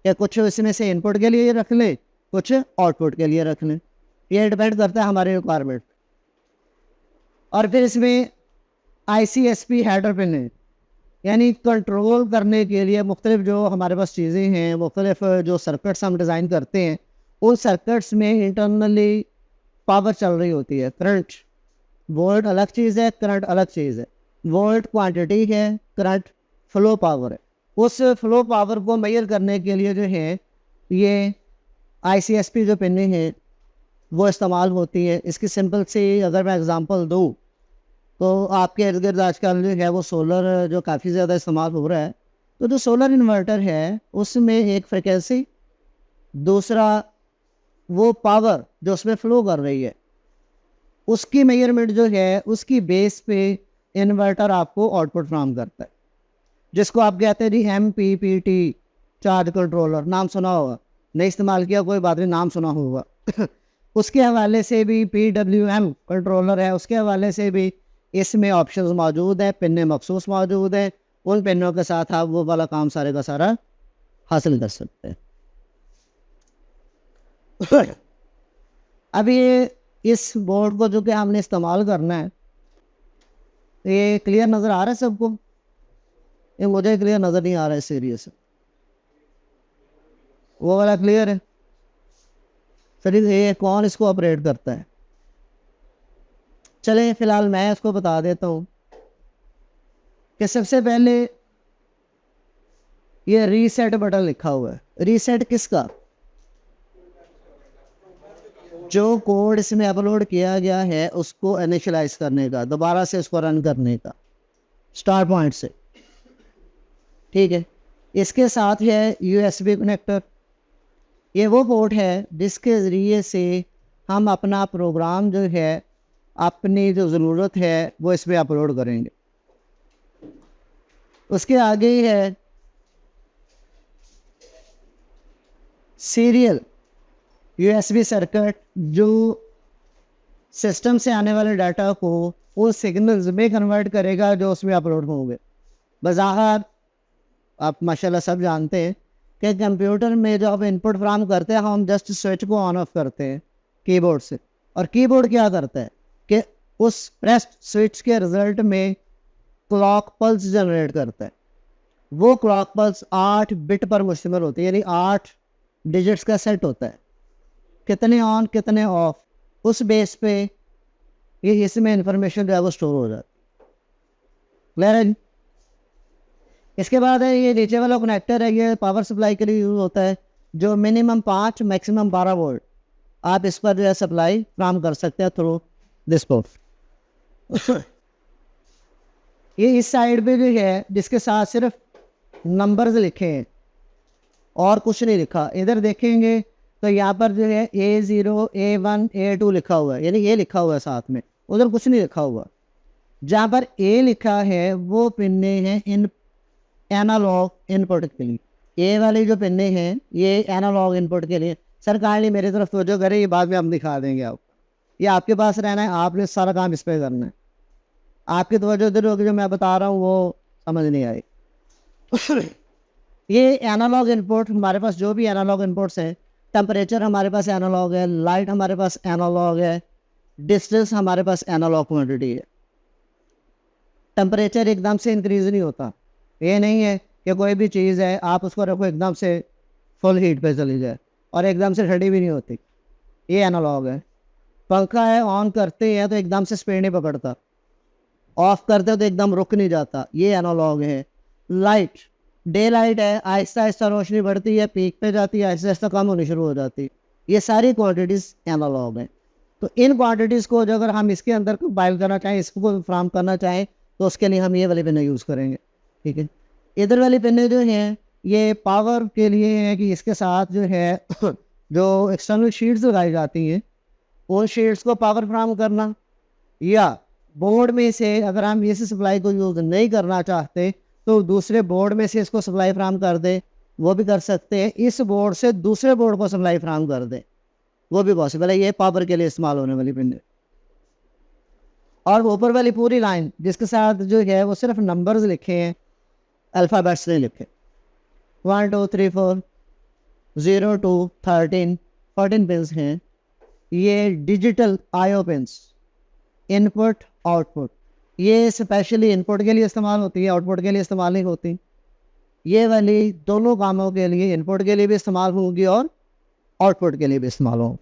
या कुछ इसमें से इनपुट के लिए रख लें, कुछ आउटपुट के लिए रख लें, ये डिपेंड करता है हमारे रिक्वायरमेंट। और फिर इसमें ICSP हेडर पिन है, यानी कंट्रोल करने के लिए मुख्तलिफ जो हमारे पास चीज़ें हैं, मुख्तलिफ जो सर्किट्स हम डिज़ाइन करते हैं, उन सर्किट्स में इंटरनली पावर चल रही होती है। करंट, वोल्ट अलग चीज़ है, करंट अलग चीज़ है। वोल्ट क्वांटिटी है, करंट फ्लो पावर है। उस फ्लो पावर को मेजर करने के लिए जो है ये ICSP जो पिनें हैं वो इस्तेमाल होती है। इसकी सिंपल सी अगर मैं एग्ज़ाम्पल दूँ तो आपके इर्द गिर्द आजकल जो है वो सोलर जो काफ़ी ज़्यादा इस्तेमाल हो रहा है, तो जो सोलर इन्वर्टर है उसमें एक फ्रिक्वेंसी, दूसरा वो पावर जो उसमें फ़्लो कर रही है उसकी मेजरमेंट जो है उसकी बेस पे इन्वर्टर आपको आउटपुट फ्राहम करता है, जिसको आप कहते हैं जी MPPT चार्ज कंट्रोलर। नाम सुना होगा, नहीं इस्तेमाल किया कोई बात नहीं, नाम सुना होगा। उसके हवाले से भी PWM कंट्रोलर है, उसके हवाले से भी इसमें ऑप्शंस मौजूद है, पिनें मखसूस मौजूद हैं। उन पिनों के साथ आप वो वाला काम सारे का सारा हासिल कर सकते हैं। अब ये इस बोर्ड को जो कि हमने इस्तेमाल करना है, ये क्लियर नज़र आ रहा है सबको? ये मुझे क्लियर नज़र नहीं आ रहा है सीरियस, वो वाला क्लियर है? सर ये कौन इसको ऑपरेट करता है? चले फ़िलहाल मैं इसको बता देता हूँ कि सबसे पहले ये रीसेट बटन लिखा हुआ है। रीसेट किसका? जो कोड इसमें अपलोड किया गया है उसको इनिशियलाइज करने का, दोबारा से उसको रन करने का, स्टार्ट पॉइंट से, ठीक है। इसके साथ है USB कनेक्टर। ये वो पोर्ट है जिसके ज़रिए से हम अपना प्रोग्राम जो है, अपनी जो ज़रूरत है वो इसमें अपलोड करेंगे। उसके आगे ही है सीरियल USB सर्किट, जो सिस्टम से आने वाले डाटा को उन सिग्नल्स में कन्वर्ट करेगा जो उसमें अपलोड होंगे। बज़ाहिर आप माशाल्लाह सब जानते हैं कि कंप्यूटर में जो आप इनपुट फ्राहम करते हैं, हम जस्ट स्विच को ऑन ऑफ करते हैं कीबोर्ड से, और कीबोर्ड क्या करता है कि उस प्रेस्ड स्विच के रिज़ल्ट में क्लॉक पल्स जनरेट करता है। वो क्लॉक पल्स 8 बिट पर मुश्तमिल होती है, यानी 8 डिजिट्स का सेट होता है, कितने ऑन कितने ऑफ, उस बेस पे ये इसमें इंफॉर्मेशन जो है वो स्टोर हो जाती है। क्लियर है? इसके बाद है ये नीचे वाला कनेक्टर है, ये पावर सप्लाई के लिए यूज़ होता है, जो मिनिमम 5 मैक्सिमम 12 वोल्ट आप इस पर जो है सप्लाई फ्राहम कर सकते हैं थ्रू दिस पोर्ट। ये इस साइड पे जो है जिसके साथ सिर्फ नंबर्स लिखे हैं और कुछ नहीं लिखा, इधर देखेंगे तो यहाँ पर जो है A0 A1 A2 लिखा हुआ है, यानी A लिखा हुआ है साथ में, उधर कुछ नहीं लिखा हुआ। जहाँ पर A लिखा है वो पिन्ने हैं इन एनालॉग इनपुट के लिए। ए वाली जो पिन्ने हैं ये एनालॉग इनपुट के लिए। सर काइंडली मेरी तरफ तवज्जो करें, ये बाद में हम दिखा देंगे आपको। ये आपके पास रहना है, आपने सारा काम इस पर करना है। आपकी तवज्जो इधर होगी, जो मैं बता रहा हूँ वो समझ नहीं आई। ये एनालॉग इनपुट हमारे पास जो भी एनालॉग इनपुट्स हैं, टेम्परेचर हमारे पास एनालॉग है, लाइट हमारे पास एनालॉग है, डिस्टेंस हमारे पास एनालॉग क्वांटिटी है। टेम्परेचर एकदम से इंक्रीज नहीं होता, ये नहीं है कि कोई भी चीज़ है आप उसको रखो एकदम से फुल हीट पे चली जाए और एकदम से ठंडी भी नहीं होती, ये एनालॉग है। पंखा है, ऑन करते हैं तो एकदम से स्पीड नहीं पकड़ता, ऑफ करते हो तो एकदम रुक नहीं जाता, ये एनालॉग है। लाइट, डे लाइट है, आहिस्ता आहिस्ता रोशनी बढ़ती है, पीक पे जाती है, आहिस्ता आहिस्ता कम होनी शुरू हो जाती है। ये सारी क्वांटिटीज़ एनालॉग हैं। तो इन क्वांटिटीज़ को जो अगर हम इसके अंदर कंपाइल करना चाहें, इसको फ्राम करना चाहें, तो उसके लिए हम ये वाली पेन यूज़ करेंगे। ठीक है, इधर वाली पेनें जो हैं ये पावर के लिए हैं कि इसके साथ जो है जो एक्सटर्नल शीट्स लगाई जाती हैं उन शीट्स को पावर फ्राम करना, या बोर्ड में से अगर हम इस सप्लाई को यूज़ नहीं करना चाहते तो दूसरे बोर्ड में से इसको सप्लाई फ्राम कर दें, वो भी कर सकते हैं। इस बोर्ड से दूसरे बोर्ड को सप्लाई फ्राम कर दें, वो भी पॉसिबल है। ये पावर के लिए इस्तेमाल होने वाली पिन है। और ऊपर वाली पूरी लाइन जिसके साथ जो है वो सिर्फ नंबर्स लिखे हैं, अल्फ़ाबेट्स नहीं लिखे। 1 2 3 4 0 2 13 14 पिन्स हैं। ये digital IO pins, input output, ये स्पेशली इनपुट के लिए इस्तेमाल होती है, आउटपुट के लिए इस्तेमाल नहीं होती। ये वाली दोनों कामों के लिए, इनपुट के लिए भी इस्तेमाल होगी और आउटपुट के लिए भी इस्तेमाल हो।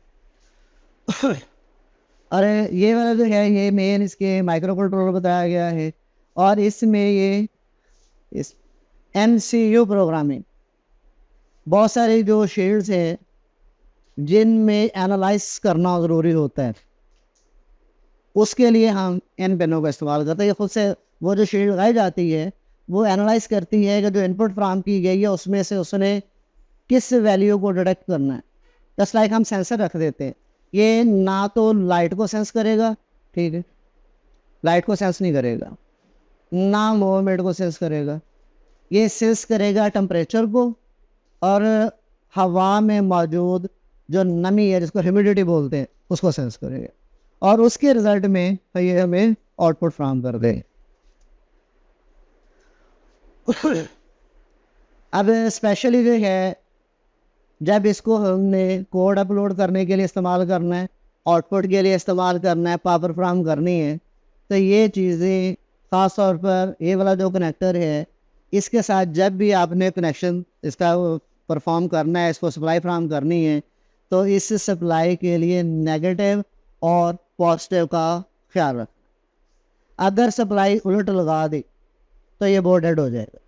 अरे ये वाला जो है ये मेन इसके माइक्रो कंट्रोलर बताया गया है, और इसमें ये इस MCU प्रोग्रामिंग, बहुत सारे जो शील्ड्स हैं जिनमें एनालाइज करना ज़रूरी होता है, उसके लिए हम इन पेनों का इस्तेमाल करते हैं। ये खुद से वो जो शील्ड लगाई जाती है वो एनालाइज करती है कि जो इनपुट फ्राहम की गई है उसमें से उसने किस वैल्यू को डिटेक्ट करना है। जस्ट लाइक हम सेंसर रख देते हैं, ये ना तो लाइट को सेंस करेगा, ठीक है, लाइट को सेंस नहीं करेगा, ना मूवमेंट को सेंस करेगा, ये सेंस करेगा टेम्परेचर को और हवा में मौजूद जो नमी है जिसको ह्यूमिडिटी बोलते हैं उसको सेंस करेगा, और उसके रिजल्ट में ये हमें आउटपुट फ्राहम कर दे। अब स्पेशली जो है जब इसको हमने कोड अपलोड करने के लिए इस्तेमाल करना है, आउटपुट के लिए इस्तेमाल करना है, पावर फ्राहम करनी है, तो ये चीज़ें ख़ास तौर पर ये वाला जो कनेक्टर है इसके साथ जब भी आपने कनेक्शन इसका परफॉर्म करना है, इसको सप्लाई फ्राहम करनी है, तो इस सप्लाई के लिए नेगेटिव और पॉजिटिव का ख्याल रख। अगर सप्लाई उलट लगा दी तो ये बोर्ड डेड हो जाएगा,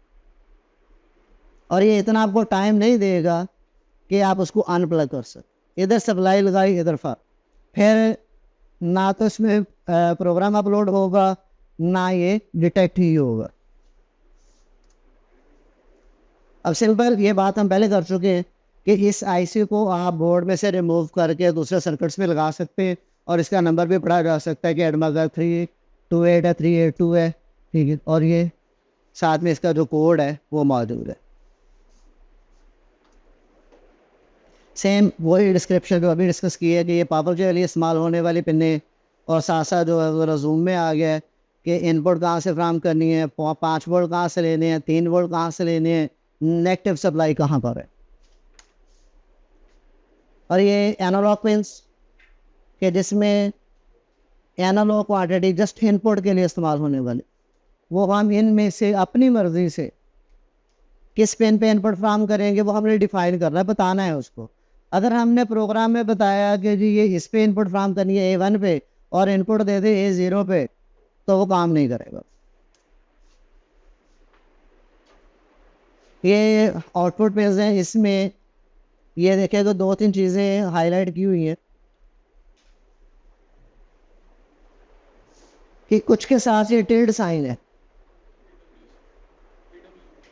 और ये इतना आपको टाइम नहीं देगा कि आप उसको अनप्लग कर सकते। इधर सप्लाई लगाई, इधर फिर ना तो इसमें प्रोग्राम अपलोड होगा, ना ये डिटेक्ट ही होगा। अब सिंपल ये बात हम पहले कर चुके हैं कि इस IC को आप बोर्ड में से रिमूव करके दूसरे सर्किट्स में लगा सकते हैं, और इसका नंबर भी पढ़ा जा सकता है कि एडमागर 328 है, 382 है, ठीक है, और ये साथ में इसका जो कोड है वो मौजूद है। सेम वही डिस्क्रिप्शन जो अभी डिस्कस की है कि ये पावर के लिए इस्तेमाल होने वाली पिन्ने, और साथ साथ जो है वो रजूम में आ गया है कि इनपुट कहाँ से फ्राहम करनी है, 5 वोल्ट कहाँ से लेने हैं, 3 वोल्ट कहाँ से लेने हैं, नेगेटिव सप्लाई कहाँ पर है। और ये एनालॉग पिन्स के जिसमें एनालॉग क्वांटिटी जस्ट इनपुट के लिए इस्तेमाल होने वाली, वो हम इनमें से अपनी मर्ज़ी से किस पेन पे इनपुट फ्राहम करेंगे वो हमने डिफाइन करना है, बताना है उसको। अगर हमने प्रोग्राम में बताया कि जी ये इस पे इनपुट फ्राहम करनी है A1 पे और इनपुट दे दे A0 पे, तो वो काम नहीं करेगा। ये आउटपुट पेज है, इसमें ये देखिए तो 2-3 चीज़ें हाईलाइट की हुई हैं कि कुछ के साथ ये टिल्ड साइन है,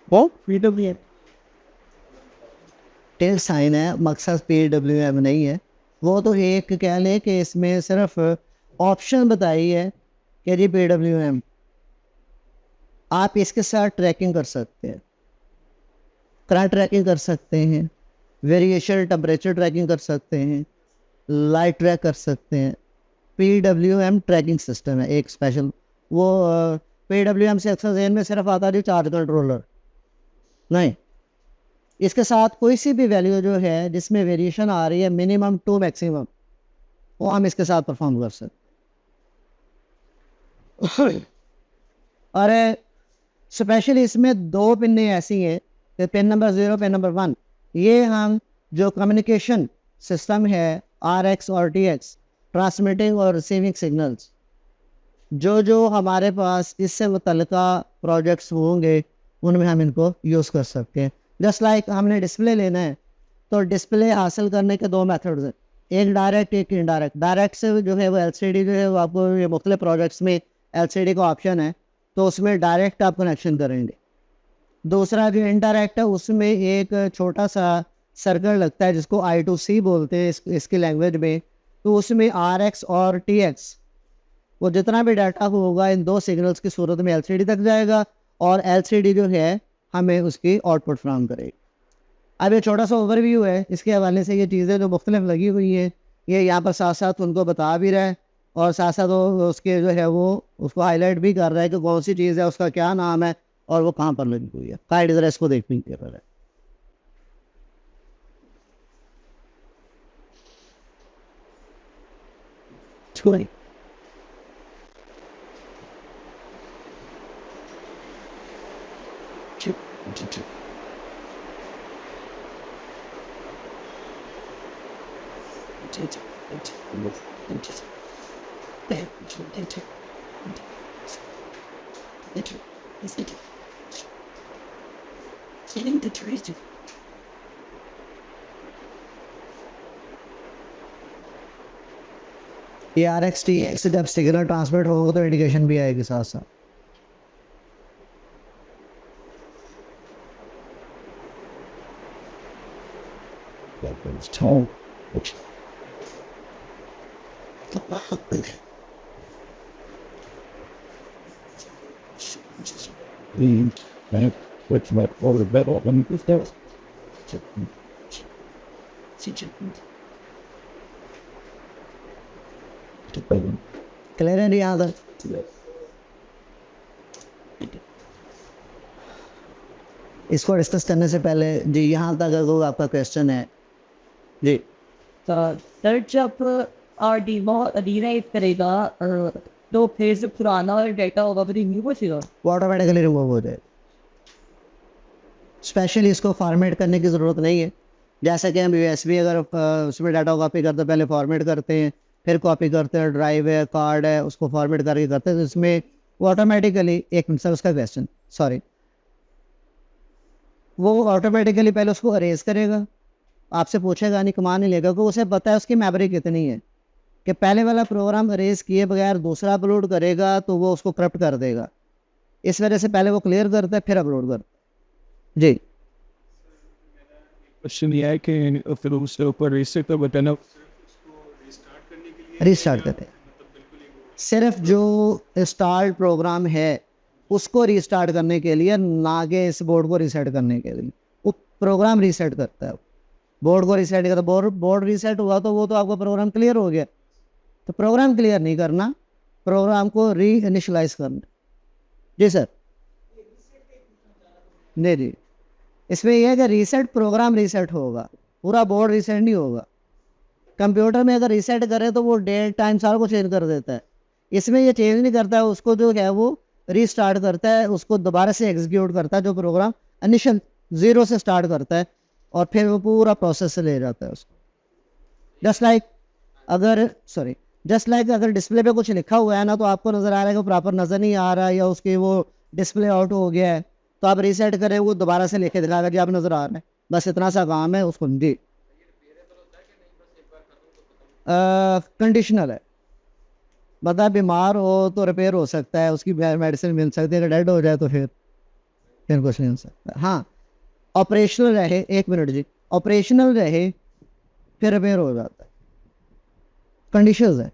वो PWM टिल साइन है, मकसद PWM नहीं है। वो तो एक कह लें कि इसमें सिर्फ ऑप्शन बताई है कि जी PWM, आप इसके साथ ट्रैकिंग कर सकते हैं, करंट ट्रैकिंग कर सकते हैं, वेरिएशन टेम्परेचर ट्रैकिंग कर सकते हैं, लाइट ट्रैक कर सकते हैं। PWM ट्रैकिंग सिस्टम है एक स्पेशल। वो PWM से अक्सर जहन में सिर्फ आता है जी चार्ज कंट्रोलर, नहीं, इसके साथ कोई सी भी वैल्यू जो है जिसमें वेरिएशन आ रही है मिनिमम टू मैक्सिमम, वो हम इसके साथ परफॉर्म कर सकते। और स्पेशली इसमें दो पिन्ने ऐसी हैं कि पिन नंबर 0, पिन नंबर 1, ये हम जो कम्युनिकेशन सिस्टम है RX और TX, ट्रांसमिटिंग और रिसीविंग सिग्नल्स, जो हमारे पास इससे मुतल्लिका प्रोजेक्ट्स होंगे उनमें हम इनको यूज़ कर सकते हैं। जस्ट लाइक हमने डिस्प्ले लेना है तो डिस्प्ले हासिल करने के दो मेथड्स हैं, एक डायरेक्ट एक इनडायरेक्ट। डायरेक्ट से जो है वो LCD जो है वो आपको ये मुख्तलिफ प्रोजेक्ट्स में LCD का ऑप्शन है तो उसमें डायरेक्ट आप कनेक्शन करेंगे। दूसरा जो इनडायरेक्ट है उसमें एक छोटा सा सर्कल लगता है जिसको I2C बोलते हैं इसकी लैंग्वेज में, तो उसमें RX और TX वो जितना भी डाटा होगा इन दो सिग्नल्स की सूरत में LCD तक जाएगा और LCD जो है हमें उसकी आउटपुट फ्राहम करेगी। अब ये छोटा सा ओवरव्यू है, इसके हवाले से ये चीज़ें जो मुख्तलिफ लगी हुई हैं ये यहाँ पर साथ साथ उनको बता भी रहा है और साथ साथ वो उसके जो है वो उसको हाईलाइट भी कर रहा है कि कौन सी चीज़ है, उसका क्या नाम है और वो कहाँ पर लगी हुई है। गाइड ज़रा इसको देखने की है। ये RX TX जब सिग्नल ट्रांसमिट होगा तो इंडिकेशन भी आएगी साथ साथ। Which might hold a bit open. Clear है यहाँ तक? इसको डिस्कस करने से पहले जी यहाँ तक अगर कोई आपका क्वेश्चन है जी। सर जब RD बहुत रीराइट करेगा तो फिर से पुराना डेटा होगा फिर न्यू बचेगा, वो ऑटोमेटिकली रिमूव हो जाए। स्पेशली इसको फॉर्मेट करने की ज़रूरत नहीं है। जैसा कि हम USB अगर उसमें डाटा कॉपी करते हैं पहले फॉर्मेट करते हैं फिर कॉपी करते हैं, ड्राइव है कार्ड है उसको फॉर्मेट करके करते हैं, तो इसमें वो ऑटोमेटिकली एक मिनट सर उसका क्वेश्चन सॉरी, वो ऑटोमेटिकली पहले उसको अरेज करेगा, आपसे पूछेगा नहीं, कमा नहीं लेगा, क्योंकि उसे पता है उसकी मेमोरी कितनी है कि पहले वाला प्रोग्राम अरेज किए बगैर दूसरा अपलोड करेगा तो वो उसको करप्ट कर देगा। इस वजह से पहले वो क्लियर करता है फिर अपलोड करता है जी। क्वेश्चन ये है कि फिर उसके ऊपर रीसेट तो बताना रिस्टार्ट करते हैं, सिर्फ जो इंस्टॉल्ड प्रोग्राम है उसको रिस्टार्ट करने के लिए, ना कि इस बोर्ड को रीसेट करने के लिए। वो प्रोग्राम रीसेट करता है, बोर्ड को रीसेट करता है। बोर्ड रीसेट हुआ तो वो तो आपका प्रोग्राम क्लियर हो गया, तो प्रोग्राम क्लियर नहीं करना, प्रोग्राम को री इनिशलाइज करना। जी सर। नहीं जी, इसमें यह है कि रीसेट प्रोग्राम रीसेट होगा, पूरा बोर्ड रीसेट नहीं होगा। कंप्यूटर में अगर रीसेट करें तो वो डेट टाइम सारा को चेंज कर देता है, इसमें ये चेंज नहीं करता है, उसको जो है वो रीस्टार्ट करता है, उसको दोबारा से एग्जीक्यूट करता है, जो प्रोग्राम इनिशियल 0 से स्टार्ट करता है और फिर वो पूरा प्रोसेस से ले जाता है उसको। जस्ट लाइक अगर डिस्प्ले पे कुछ लिखा हुआ है ना तो आपको नज़र आ रहा है कि प्रॉपर नज़र नहीं आ रहा है या उसकी वो डिस्प्ले आउट हो गया है, तो आप रीसेट करें वो दोबारा से लेके दिखाएगा कि आप नज़र आ रहा है। बस इतना सा काम है उसको जी। कंडीशनल है, बंदा बीमार हो तो रिपेयर हो सकता है, उसकी मेडिसिन मिल सकती है, अगर डेड हो जाए तो फिर कुछ नहीं हो सकता। हाँ ऑपरेशनल रहे, एक मिनट जी, ऑपरेशनल रहे फिर रिपेयर हो जाता है, कंडीशंस है।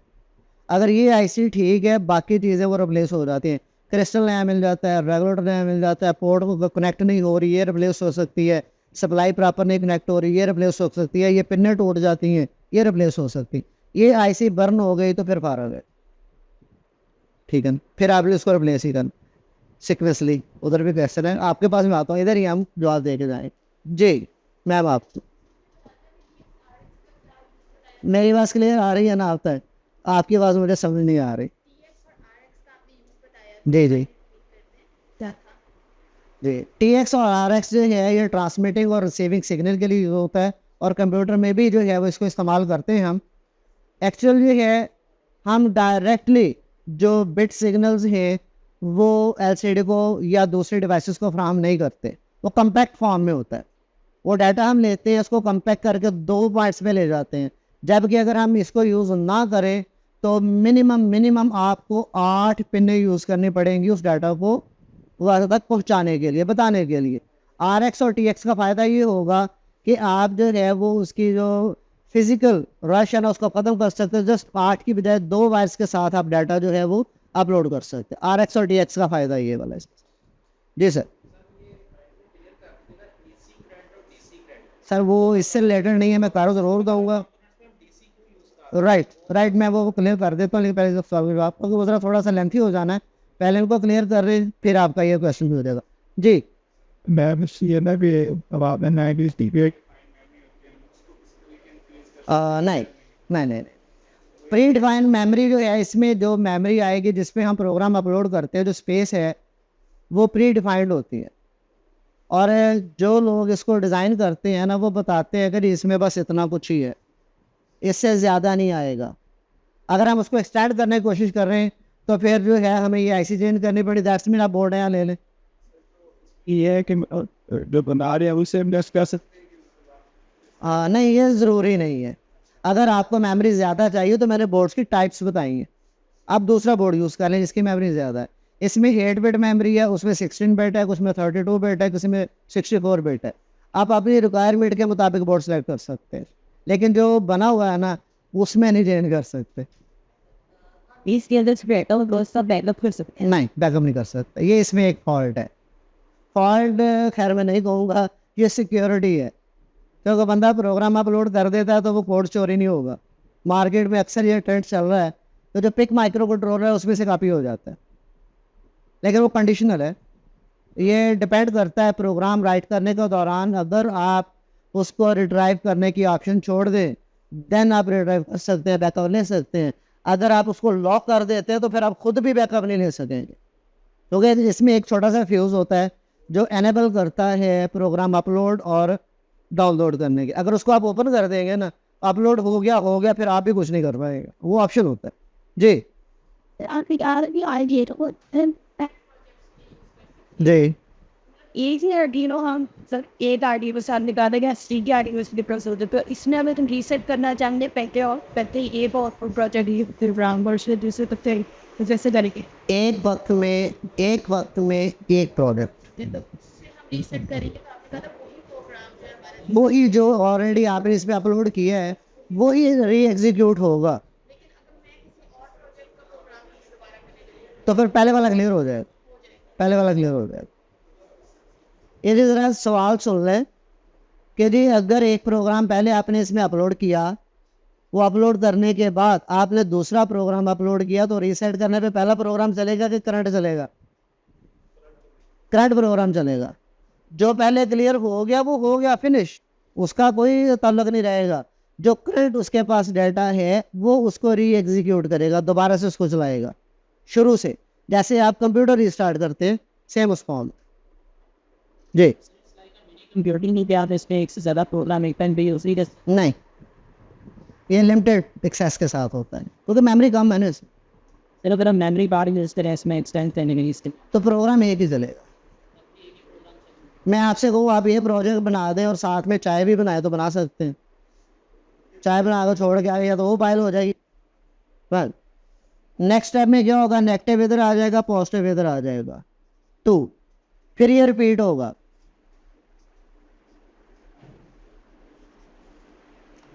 अगर ये आईसी ठीक है बाकी चीज़ें वो रिप्लेस हो जाती हैं, क्रिस्टल नया मिल जाता है, रेगुलेटर नया मिल जाता है, पोर्ट को कनेक्ट नहीं हो रही है रिप्लेस हो सकती है, सप्लाई प्रॉपर नहीं कनेक्ट हो रही है रिप्लेस हो सकती है, ये पिन्नें टूट जाती हैं ये रिप्लेस हो सकती है। ये आईसी बर्न हो गई तो फिर फारग है, ठीक है, फिर आप इसको रिप्लेस ही करना सिक्वेंसली। उधर भी क्वेश्चन है आपके पास, मैं आता हूँ इधर ही हम जवाब दे के जाएँ। जी मैम आप मेरी बात क्लियर आ रही है ना? आप तक आपकी आवाज़ मुझे समझ नहीं आ रही। जी जी जी, TX और RX जो है ये ट्रांसमिटिंग और रिसीविंग सिग्नल के लिए यूज़ होता है, और कंप्यूटर में भी जो है वो इसको इस्तेमाल करते हैं हम। एक्चुअल जो है हम डायरेक्टली जो बिट सिग्नल्स हैं वो LCD को या दूसरे डिवाइसेस को फ्राहम नहीं करते, वो कम्पैक्ट फॉर्म में होता है। वो डाटा हम लेते हैं उसको कम्पैक्ट करके 2 पार्ट्स में ले जाते हैं, जबकि अगर हम इसको यूज़ ना करें तो मिनिमम आपको 8 पिनें यूज़ करनी पड़ेंगी उस डाटा को वहाँ तक पहुँचाने के लिए, बताने के लिए। RX और TX का फ़ायदा ये होगा कि आप जो है वो उसकी जो फिज़िकल रश है ना उसको ख़त्म कर सकते हैं। जस्ट 8 की बजाय 2 वायर्स के साथ आप डाटा जो है वो अपलोड कर सकते हैं। RX और TX का फ़ायदा ये वाला है। जी सर। सर वो इससे रिलेटेड नहीं है, मैं तारों ज़रूर दूँगा। राइट मैं वो क्लियर कर देता हूँ, लेकिन पहले जो सवाल आपको वो ज़रा थोड़ा सा लेंथी हो जाना है, पहले उनको क्लियर कर रहे फिर आपका ये क्वेश्चन भी हो जाएगा। जी मैं ये ना भी about the 90s debate. नहीं नहीं नहीं प्री डिफाइंड मेमोरी जो है इसमें जो मेमोरी आएगी जिसमें हम प्रोग्राम अपलोड करते हैं, जो स्पेस है वो प्री डिफाइंड होती है, और जो लोग इसको डिज़ाइन करते हैं ना वो बताते हैं कि इसमें बस इतना कुछ ही है, इससे ज़्यादा नहीं आएगा। अगर हम उसको एक्सटेंड करने की कोशिश कर रहे हैं तो फिर जो है हमें ये IC चेंज करनी पड़ी। दैट्स मीन आप बोर्ड यहाँ ले लें। ये है कि जो बना रहे हैं उसे हम डिस्कस नहीं ये ज़रूरी नहीं है। अगर आपको मेमोरी ज़्यादा चाहिए तो मैंने बोर्ड्स की टाइप्स बताई हैं, आप दूसरा बोर्ड यूज़ कर लें जिसकी मेमोरी ज़्यादा है। इसमें 8 बिट मेमोरी है, उसमें 16 बिट है, कुछ में 32 बिट है, किसी में 64 बिट है। आप अपनी रिक्वायरमेंट के मुताबिक बोर्ड सेलेक्ट कर सकते हैं, लेकिन जो बना हुआ है ना उसमें नहीं चेंज कर सकते। इसके अंदर से बैकअप बहुत सा बैकअप कर सकते हैं। नहीं बैकअप नहीं कर सकते, ये इसमें एक फॉल्ट है। फॉल्ट खैर मैं नहीं कहूँगा, ये सिक्योरिटी है, क्योंकि बंदा प्रोग्राम अपलोड कर देता है तो वो कोड चोरी नहीं होगा। मार्केट में अक्सर ये ट्रेंड चल रहा है, तो जो पिक माइक्रो कंट्रोलर है उसमें से कॉपी हो जाता है, लेकिन वो कंडीशनल है। ये डिपेंड करता है प्रोग्राम राइट करने के दौरान, अगर आप उसको रिट्राइव करने की ऑप्शन छोड़ दें देन आप रिट्राइव कर सकते हैं, बैकअप ले सकते हैं। अगर आप उसको लॉक कर देते हैं तो फिर आप खुद भी बैकअप नहीं ले सकेंगे, क्योंकि इसमें एक छोटा सा फ्यूज़ होता है जो एनेबल करता है प्रोग्राम अपलोड और डाउनलोड करने के। अगर उसको आप ओपन कर देंगे ना, अपलोड हो गया फिर आप भी कुछ नहीं कर पाएंगे, वो ऑप्शन होता है। जी जी easy Arduino हम सर एक Arduino के साथ निकालेंगे, SD की Arduino से डिफरेंस होता है। तो इसमें हमें तुम रीसेट करना चाहेंगे पहले ये बहुत प्रोजेक्ट ये प्रोग्राम वर्जन दूसरे तक तो जैसे करेंगे एक वक्त में एक प्रोडक्ट, रीसेट करेंगे तो आपका वही प्रोग्राम जो है हमारे वही जो ऑलरेडी आपने इसमें अपलोड किया है वही री एग्जीक्यूट होगा, तो फिर पहले वाला क्लियर हो जाएगा, पहले वाला क्लियर हो जाएगा। ये ज़रा सवाल सुन लें कि जी अगर एक प्रोग्राम पहले आपने इसमें अपलोड किया, वो अपलोड करने के बाद आपने दूसरा प्रोग्राम अपलोड किया, तो रीसेट करने पे पहला प्रोग्राम चलेगा कि करंट चलेगा? करंट प्रोग्राम चलेगा। जो पहले क्लियर हो गया वो हो गया फिनिश, उसका कोई ताल्लुक नहीं रहेगा। जो करंट उसके पास डाटा है वो उसको री एग्जीक्यूट करेगा, दोबारा से उसको चलाएगा शुरू से, जैसे आप कंप्यूटर रिस्टार्ट करते हैं सेम उस फॉर्म। जी कंप्यूटर नहीं पे आप इसमें एक से ज़्यादा प्रोग्राम एक टाइम पे यूज़ नहीं कर सकते। नहीं, ये लिमिटेड एक्सेस के साथ होता है क्योंकि मेमोरी कम है ना इसमें, चलो अगर हम मेमोरी पार्ट यूज़ करें इसमें एक्सटेंड करने के लिए तो प्रोग्राम एक ही चलेगा। मैं आपसे कहूँ आप ये प्रोजेक्ट बना दें और साथ में चाय भी बनाए तो बना सकते हैं, चाय बना कर छोड़ के आ गया तो वो फाइल हो जाएगी। बस नेक्स्ट स्टेप में क्या होगा, नेगेटिव इधर आ जाएगा, पॉजिटिव इधर आ जाएगा 2, फिर ये रिपीट होगा।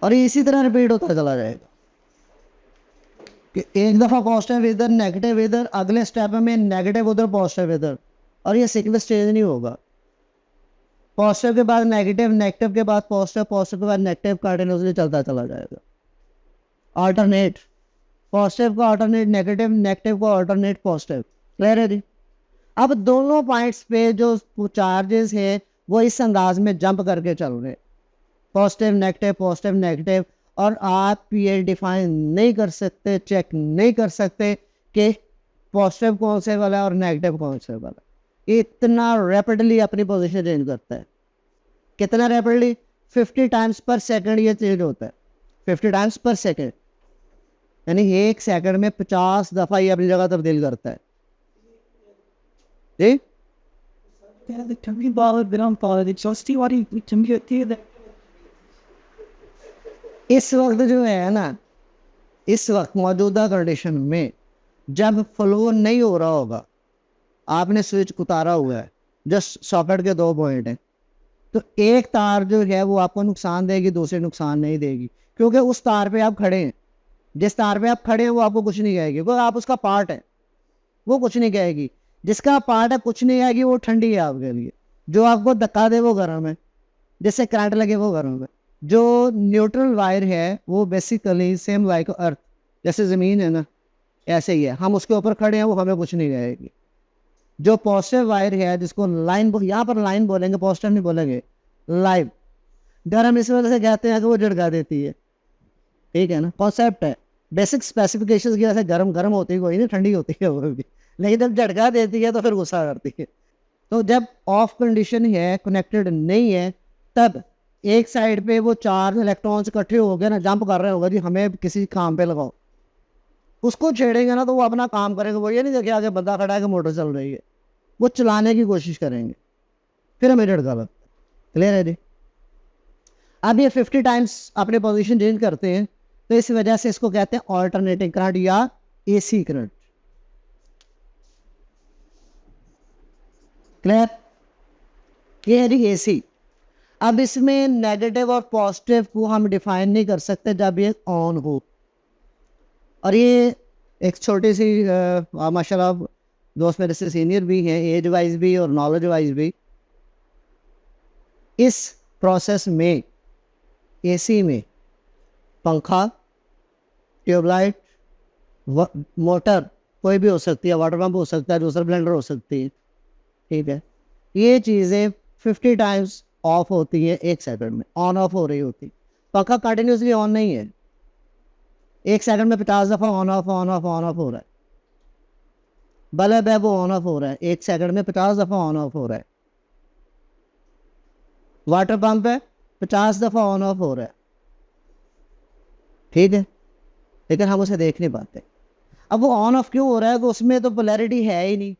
और ये इसी तरह रिपीट होता चला जाएगा कि एक दफ़ा पॉजिटिव इधर नेगेटिव इधर, अगले स्टेप में नेगेटिव उधर पॉजिटिव इधर, और ये सीक्वेंस चेंज नहीं होगा। पॉजिटिव के बाद नेगेटिव, नेगेटिव के बाद पॉजिटिव, पॉजिटिव के बाद नेगेटिव, कंटिन्यूसली चलता चला जाएगा। अल्टरनेट, पॉजिटिव को अल्टरनेट नेगेटिव, नेगेटिव को अल्टरनेट पॉजिटिव। क्लियर है जी? अब दोनों पॉइंट्स पे जो चार्जेस हैं वो इस अंदाज में जंप करके चल रहे हैं, पॉजिटिव नेगेटिव पॉजिटिव नेगेटिव, और आप ये डिफाइन नहीं कर सकते, चेक नहीं कर सकते कि पॉजिटिव कौन से वाला है और नेगेटिव कौन से वाला है। ये इतना रैपिडली अपनी पोजीशन चेंज करता है। कितना रैपिडली? 50 टाइम्स पर सेकंड ये चेंज होता है। 50 टाइम्स पर सेकंड, यानी एक सेकंड में 50 दफ़ा ये अपनी जगह तब्दील करता है जी। Yeah, the community ball has been on politics. So, Steve, what do you community that? इस वक्त जो है ना, इस वक्त मौजूदा कंडीशन में जब फ्लो नहीं हो रहा होगा, आपने स्विच उतारा हुआ है, जस्ट सॉकेट के 2 पॉइंट हैं, तो एक तार जो है वो आपको नुकसान देगी, दूसरे नुकसान नहीं देगी, क्योंकि उस तार पे आप खड़े हैं। जिस तार पे आप खड़े हैं वो आपको कुछ नहीं कहेगी, वो आप उसका पार्ट है, वो कुछ नहीं कहेगी। जिसका पार्ट है कुछ नहीं आएगी, वो ठंडी है आपके लिए। जो आपको धक्का दे वो गर्म है, जिससे करंट लगे वो गर्म है। जो न्यूट्रल वायर है वो बेसिकली सेम लाइक अर्थ, जैसे ज़मीन है ना ऐसे ही है, हम उसके ऊपर खड़े हैं, वो हमें कुछ नहीं कहेगी। जो पॉजिटिव वायर है, जिसको लाइन, यहाँ पर लाइन बोलेंगे, पॉजिटिव नहीं बोलेंगे, लाइव, गर्म इस वजह से कहते हैं कि वो झड़का देती है। ठीक है ना, कॉन्सेप्ट है। बेसिक स्पेसिफिकेशन की वजह से गर्म गर्म होती है कोई नहीं, ठंडी होती है वो भी, लेकिन जब झटका देती है तो फिर गुस्सा करती है। तो जब ऑफ कंडीशन है, कनेक्टेड नहीं है, तब एक साइड पे वो 4 इलेक्ट्रॉन्स इकट्ठे हो गए ना, जंप कर रहे होगा जी हमें किसी काम पे लगाओ, उसको छेड़ेंगे ना तो वो अपना काम करेंगे। वो ये नहीं देखे आगे बंदा खड़ा है कि मोटर चल रही है, वो चलाने की कोशिश करेंगे, फिर हमें झटका लगता है। क्लियर है जी? अब ये 50 टाइम्स अपने पोजीशन चेंज करते हैं, तो इस वजह से इसको कहते हैं ऑल्टरनेटिंग करंट या एसी करंट। क्लियर? ये है जी एसी। अब इसमें नेगेटिव और पॉजिटिव को हम डिफाइन नहीं कर सकते जब ये ऑन हो। और ये एक छोटी सी माशाल्लाह दोस्त मेरे से सीनियर भी हैं, एज वाइज भी और नॉलेज वाइज भी, इस प्रोसेस में एसी में पंखा, ट्यूबलाइट, मोटर कोई भी हो सकती है, वाटर पंप हो सकता है, जूसर ब्लेंडर हो सकती है। ठीक है, ये चीज़ें 50 टाइम्स ऑफ होती है एक सेकंड में, ऑन ऑफ हो रही होती। पंखा कंटिन्यूसली ऑन नहीं है, एक सेकंड में 50 दफ़ा on off on off on off हो रहा है। बल्ब है वो ऑन ऑफ हो रहा है, एक सेकंड में 50 दफ़ा ऑन ऑफ हो रहा है। वाटर पंप है, 50 दफ़ा ऑन ऑफ हो रहा है। ठीक है, लेकिन हम उसे देख नहीं पाते। अब वो ऑन ऑफ क्यों हो रहा है? तो उसमें तो पोलैरिटी है ही नहीं।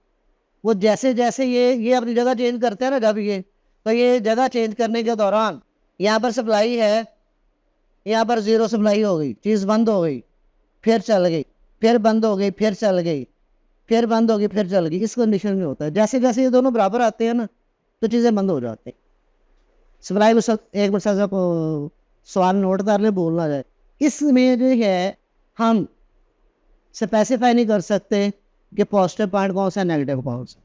वो जैसे जैसे ये अपनी जगह चेंज करते हैं ना, जब ये, तो ये जगह चेंज करने के दौरान यहाँ पर सप्लाई है, यहाँ पर ज़ीरो सप्लाई हो गई, चीज़ बंद हो गई, फिर चल गई, फिर बंद हो गई, फिर चल गई, फिर बंद हो गई, फिर चल गई। इस कंडीशन में होता है। जैसे जैसे ये दोनों बराबर आते हैं ना, तो चीज़ें बंद हो जाती हैं। सप्लाई में एक मिनट से आप सवाल नोट कर ले, बोलना जाए। इसमें जो है हम स्पेसिफाई नहीं कर सकते कि पॉजिटिव पॉइंट कौन सा, नेगेटिव कौन सा।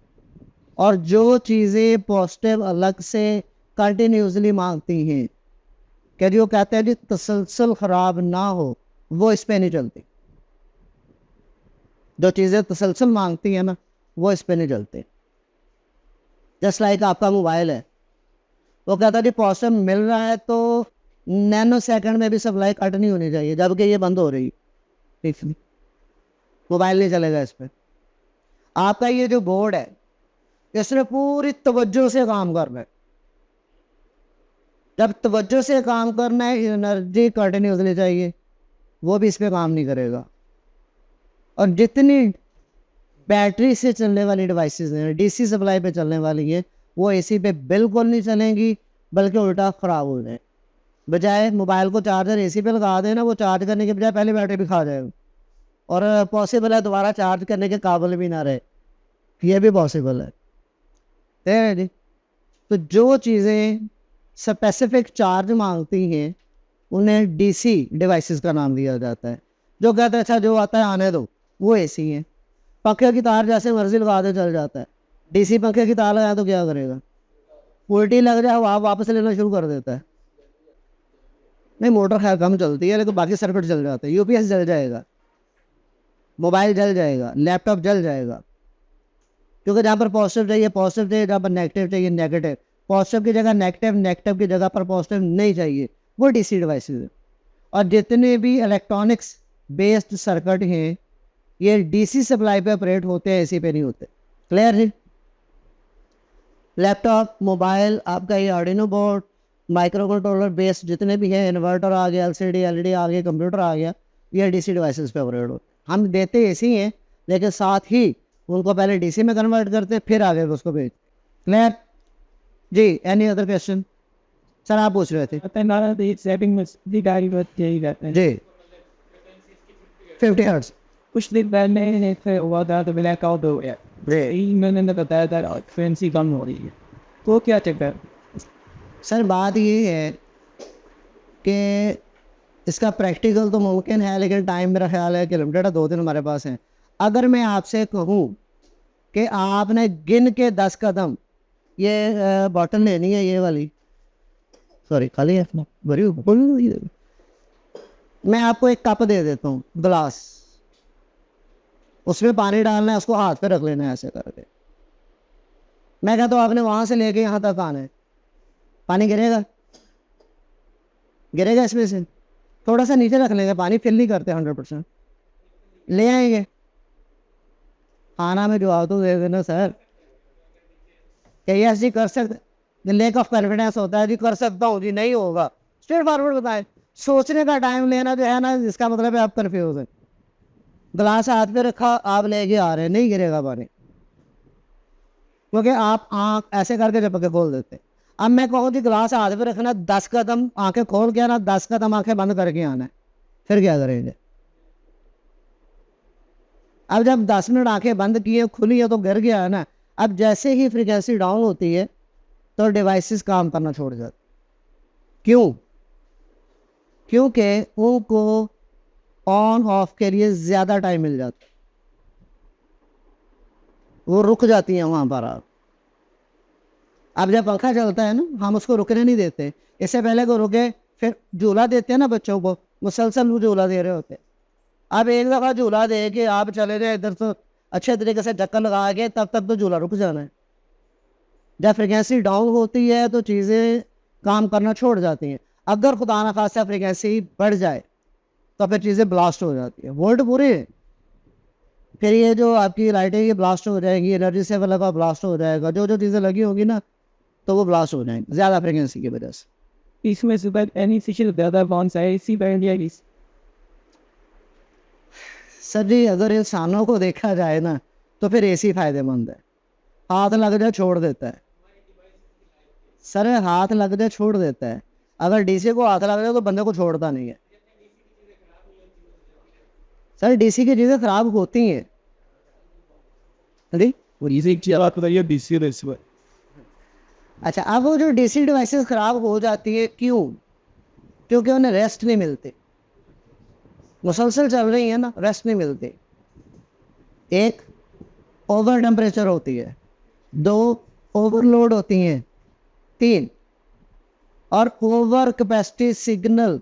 और जो चीज़ें पॉजिटिव अलग से कंटिन्यूसली मांगती हैं, क्या जो कहते हैं जी तसलसल ख़राब ना हो, वो इस पर नहीं चलती। जो चीज़ें तसलसल मांगती हैं ना, वो इस पर नहीं चलती। जस्ट लाइक आपका मोबाइल है, वो कहता है जी पॉजिटिव मिल रहा है तो नैनो सेकंड में भी सप्लाई कट नहीं होनी चाहिए, जबकि ये बंद हो रही है। ठीक है, मोबाइल नहीं चलेगा इस पर। आपका ये जो बोर्ड है, इसने पूरी तवज्जो से काम करना है। जब तवज्जो से काम करना है, एनर्जी कंटिन्यूसली चाहिए, वो भी इस पर काम नहीं करेगा। और जितनी बैटरी से चलने वाली डिवाइसेस हैं, डीसी सप्लाई पे चलने वाली है, वो एसी पे बिल्कुल नहीं चलेंगी, बल्कि उल्टा ख़राब हो जाए। बजाय मोबाइल को चार्जर एसी पे लगा देना, वो चार्ज करने के बजाय पहले बैटरी भी खा जाएगा, और पॉसिबल है दोबारा चार्ज करने के काबिल भी ना रहे, ये भी पॉसिबल है जी। तो जो चीज़ें स्पेसिफिक चार्ज मांगती हैं, उन्हें डीसी डिवाइसेस का नाम दिया जाता है, जो कहते हैं अच्छा जो आता है आने दो, वो एसी है। पंखे की तार जैसे मर्जी लगा दे चल जाता है, डीसी पंखे की तार लगाए तो क्या करेगा, उल्टी लग जाए हवा वापस लेना शुरू कर देता है। नहीं मोटर खैर कम चलती है लेकिन बाकी सर्किट जल जाते हैं, यूपीएस जल जाएगा, मोबाइल जल जाएगा, लैपटॉप जल जाएगा, क्योंकि जहाँ पर पॉजिटिव चाहिए पॉजिटिव चाहिए, जहाँ पर नेगेटिव चाहिए नेगेटिव, पॉजिटिव की जगह नेगेटिव, नेगेटिव की जगह पर पॉजिटिव नहीं चाहिए, वो डीसी डिवाइसेस है। और जितने भी इलेक्ट्रॉनिक्स बेस्ड सर्किट हैं ये डीसी सप्लाई पे ऑपरेट होते हैं, एसी पे नहीं होते। क्लियर है? लैपटॉप, मोबाइल, आपका ये Arduino board, micro controller based जितने भी हैं, इन्वर्टर आ गया, एलसीडी एलईडी आ गया, कंप्यूटर आ गया, ये डीसी डिवाइसेस पे ऑपरेट होते हैं। हम देते एसी हैं लेकिन साथ ही उनको पहले डीसी में कन्वर्ट करते हैं फिर आगे उसको भेज। क्लियर जी? Any other question? सर आप पूछ रहे थे सेटिंग में सीधी गाड़ी बस यही रहते हैं जी। 50 हर्ट्ज कुछ दिन पहले फिर हुआ था तो ब्लैक आउट हो गया। मैंने बताया था फ्रेंसी कम हो रही है, तो क्या चक्कर? सर बात ये है कि इसका प्रैक्टिकल तो मुमकिन है लेकिन टाइम मेरा ख्याल है कि लिमिटेड है, 2 दिन हमारे पास हैं। अगर मैं आपसे कहूँ कि आपने गिन के 10 कदम ये बॉटल लेनी है, ये वाली सॉरी खाली है भरी, मैं आपको एक कप दे देता हूँ ग्लास, उसमें पानी डालना है, उसको हाथ पे रख लेना है ऐसे करके, मैं कहता हूँ आपने वहाँ से लेके यहाँ तक आना है, पानी गिरेगा? गिरेगा इसमें से? थोड़ा सा नीचे रख लेंगे, पानी फिल नहीं करते 100%, ले आएंगे। खाना में जवाब तो दे देना सर, क्या यस जी कर सकते? लेक ऑफ कॉन्फिडेंस होता है जी, कर सकता हूँ जी, नहीं होगा। स्ट्रेट फॉरवर्ड बताएं, सोचने का टाइम लेना जो है ना, इसका मतलब है आप कन्फ्यूज हैं। ग्लास हाथ पे रखा, आप लेके आ रहे हैं, नहीं गिरेगा पानी, क्योंकि आप आँख ऐसे करके झपके खोल देते। अब मैं कहूँ जी ग्लास हाथ पे रखना, 10 कदम आंखें खोल के आना, 10 कदम आंखें बंद करके आना है, फिर क्या करेंगे? अब जब 10 मिनट आंखें बंद की है, खुली है तो गिर गया है ना। अब जैसे ही फ्रीक्वेंसी डाउन होती है तो डिवाइसेस काम करना छोड़ जाते। क्यों? क्योंकि उनको ऑन ऑफ के लिए ज़्यादा टाइम मिल जाता है, वो रुक जाती हैं वहाँ पर। अब जब पंखा चलता है ना, हम उसको रुकने नहीं देते, इससे पहले को रुके फिर झूला देते हैं ना बच्चों को, मुसलसल वो झूला दे रहे होते। अब एक दफ़ा झूला दे के आप चले जाए इधर, तो अच्छे तरीके से चक्कर लगा के तब तक तो झूला रुक जाना है। जब फ्रिक्वेंसी डाउन होती है तो चीज़ें काम करना छोड़ जाती हैं। अगर खुदा न खास्ता फ्रिक्वेंसी बढ़ जाए तो फिर चीज़ें ब्लास्ट हो जाती है, वोल्ट पूरे, फिर ये जो आपकी लाइटें ये ब्लास्ट हो जाएंगी, एनर्जी सेवर लगा ब्लास्ट हो जाएगा, जो जो चीज़ें लगी होंगी ना तो वो ब्लास्ट हो जाएंगी ज़्यादा फ्रिक्वेंसी की वजह से। इसमें से बस एनी फीचर ज़्यादा कौन सा है, इसी बैंड या इस? सर जी अगर इंसानों को देखा जाए ना तो फिर एसी फ़ायदेमंद है, हाथ लग जाए छोड़ देता है। सर हाथ लग जाए छोड़ देता है, अगर डीसी को हाथ लग जाए तो बंदे को छोड़ता नहीं है। सर डीसी की चीज़ें ख़राब होती हैं जी। और इसी की बात बताइए डीसी रेसिवर। अच्छा, अब वो जो डीसी डिवाइसेस ख़राब हो जाती है क्यों? क्योंकि उन्हें रेस्ट नहीं मिलती, मुसलसल चल रही है ना, रेस्ट नहीं मिलती। एक ओवर टेम्परेचर होती है, 2 ओवरलोड होती हैं, 3 और ओवर कैपेसिटी सिग्नल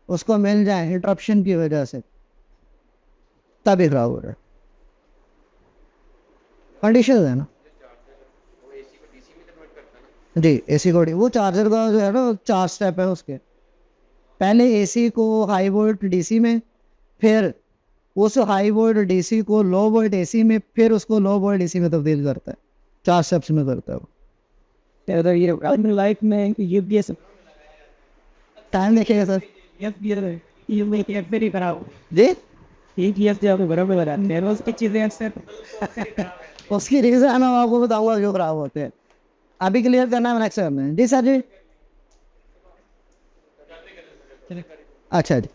उसको मिल जाए इंटरप्शन की वजह से तभी खराब हो रहा है। कंडीशन है ना जी। एसी को वो चार्जर का जो है ना 4 स्टेप है उसके, पहले एसी को हाई वोल्ट डीसी में, फिर उस हाई वोल्ट डीसी को लो वोल्ट एसी में, फिर उसको लो वोल्ट एसी में तब्दील करता है, 4 स्टेप्स में करता है वो। तो ये अपनी लाइफ में ये टाइम देखिएगा सर ये मेरी खराब जी। एक ये आपको बराबर बता नेरोस की चीज़ें अक्सर उसकी रीज़न मैं आपको बताऊंगा जो खराब होते हैं। अभी क्लियर करना है नेक्स्ट में जी। सर जी अच्छा जी,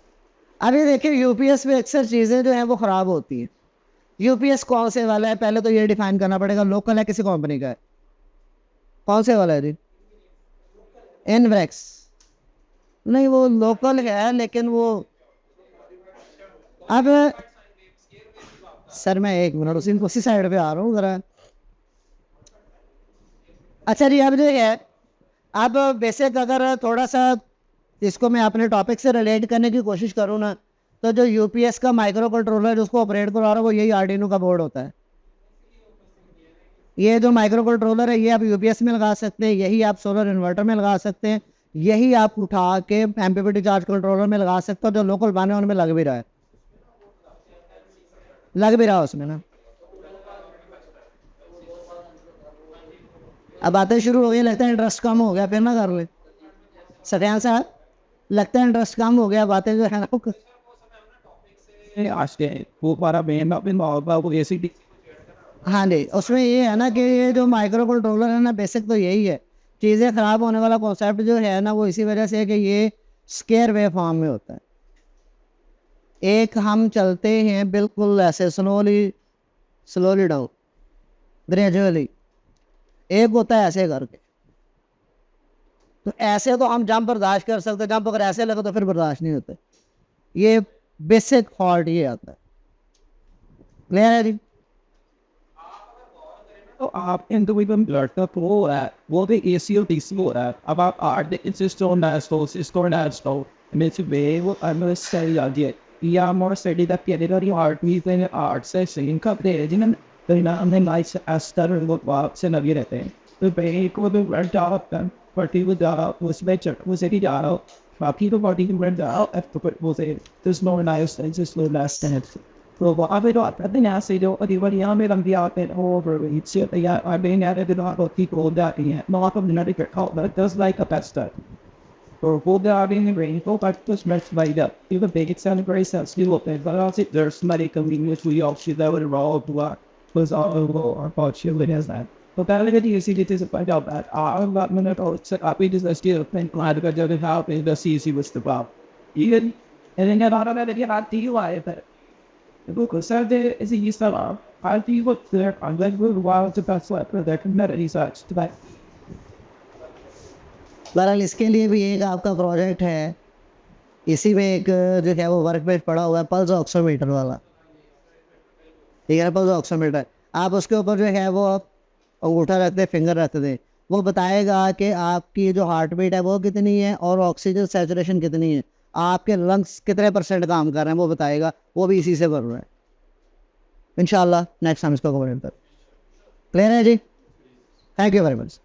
अभी देखिए यूपीएस में अक्सर चीज़ें जो हैं वो ख़राब होती हैं। यूपीएस कौन से वाला है पहले तो ये डिफाइन करना पड़ेगा, लोकल है किसी कंपनी का है? कौन से वाला है जी? इनवेक्स। नहीं वो लोकल है, लेकिन वो अब सर मैं एक मिनट उसी साइड पे आ रहा हूँ ज़रा। अच्छा जी, अब जो है, अब बेसिक अगर थोड़ा सा इसको मैं अपने टॉपिक से रिलेट करने की कोशिश करूँ ना, तो जो यूपीएस का माइक्रो कंट्रोलर उसको ऑपरेट करवा रहा है वो यही आर्डिनो का बोर्ड होता है। ये जो माइक्रो कंट्रोलर है ये आप यूपीएस में लगा सकते हैं, यही आप सोलर इन्वर्टर में लगा सकते हैं, यही आप उठा के एमपीपीटी चार्ज कंट्रोलर में लगा सकते हो। जो लोकल बाने उनमें लग भी रहा है, लग भी रहा है उसमें ना। अब बातें शुरू हो गई, लगता है इंटरेस्ट कम हो गया, फिर ना कर ले सत्यान साहब, लगता है इंटरेस्ट कम हो गया, बातें जो है ना आज के वो हमारा मेन अपने वो एसी हाँ जी, उसमें ये है ना कि ये जो माइक्रो कंट्रोलर है ना, बेसिक तो यही है। चीज़ें ख़राब होने वाला कॉन्सेप्ट जो है ना वो इसी वजह से है कि ये स्केयर वेव फॉर्म में होता है। एक हम चलते हैं बिल्कुल ऐसे स्लोली स्लोली डाउन ग्रेजुअली, एक होता है ऐसे करके। तो ऐसे तो हम जंप बर्दाश्त कर सकते, जंप अगर ऐसे लगे तो फिर बर्दाश्त नहीं होते। ये बेसिक फॉल्ट ये आता है। क्लियर है जी? तो आप इनको भी हम लड़का तो वो भी एसी और डीसी हो रहा है। अब आप आर्ट इंसिस्टो नास्टो सिस्टो नास्टो में से वे वो अंदर से आगे या मोर स्टडी दैट के लिए आर्ट भी तो आर्ट से सिंगिंग का दे जिन तो ना हमने नाइस एस्टर वो बात से लगे रहते हैं। तो पे को भी वर्ड आप पार्टी with उसमें चट वो से ही जा रहा हो बाकी तो पार्टी के वर्ड out after वो से there's no nice things just no last minute तो वहाँ पे तो आता है ना से जो अभी यहाँ में लंबी आते हैं over it's yeah I mean I did not got people that yeah not of the not get caught but it does like a pet stuff or hold the out in the rain go back to smash light up even big it sounded very sense you look at but also there's somebody coming which we all should that would roll block was all over our part you has that तो पहले कभी ऐसी चीज़ें से पता होता है आम बात मैंने तो आप ही जिस स्टील पेन क्लाइड का जब था पे the CC was the pop even and then about that if you had the UI but Google said there is a use of how do you look there on that good while to pass what for their community such to buy बहरहाल इसके लिए भी एक आपका प्रोजेक्ट है, इसी में एक जो है वो वर्क पेज पड़ा हुआ है पल्स ऑक्सीमीटर वाला। ठीक है, पल्स ऑक्सीमीटर आप उसके ऊपर जो है वो अंगूठा रखते फिंगर रखते थे, वो बताएगा कि आपकी जो हार्ट बीट है वो कितनी है और ऑक्सीजन सैचुरेशन कितनी है, आपके लंग्स कितने % काम कर रहे हैं वो बताएगा। वो भी इसी से कर रहा है। इंशाल्लाह नेक्स्ट टाइम इसको कवर करते हैं। क्लियर है जी? Thank you very much.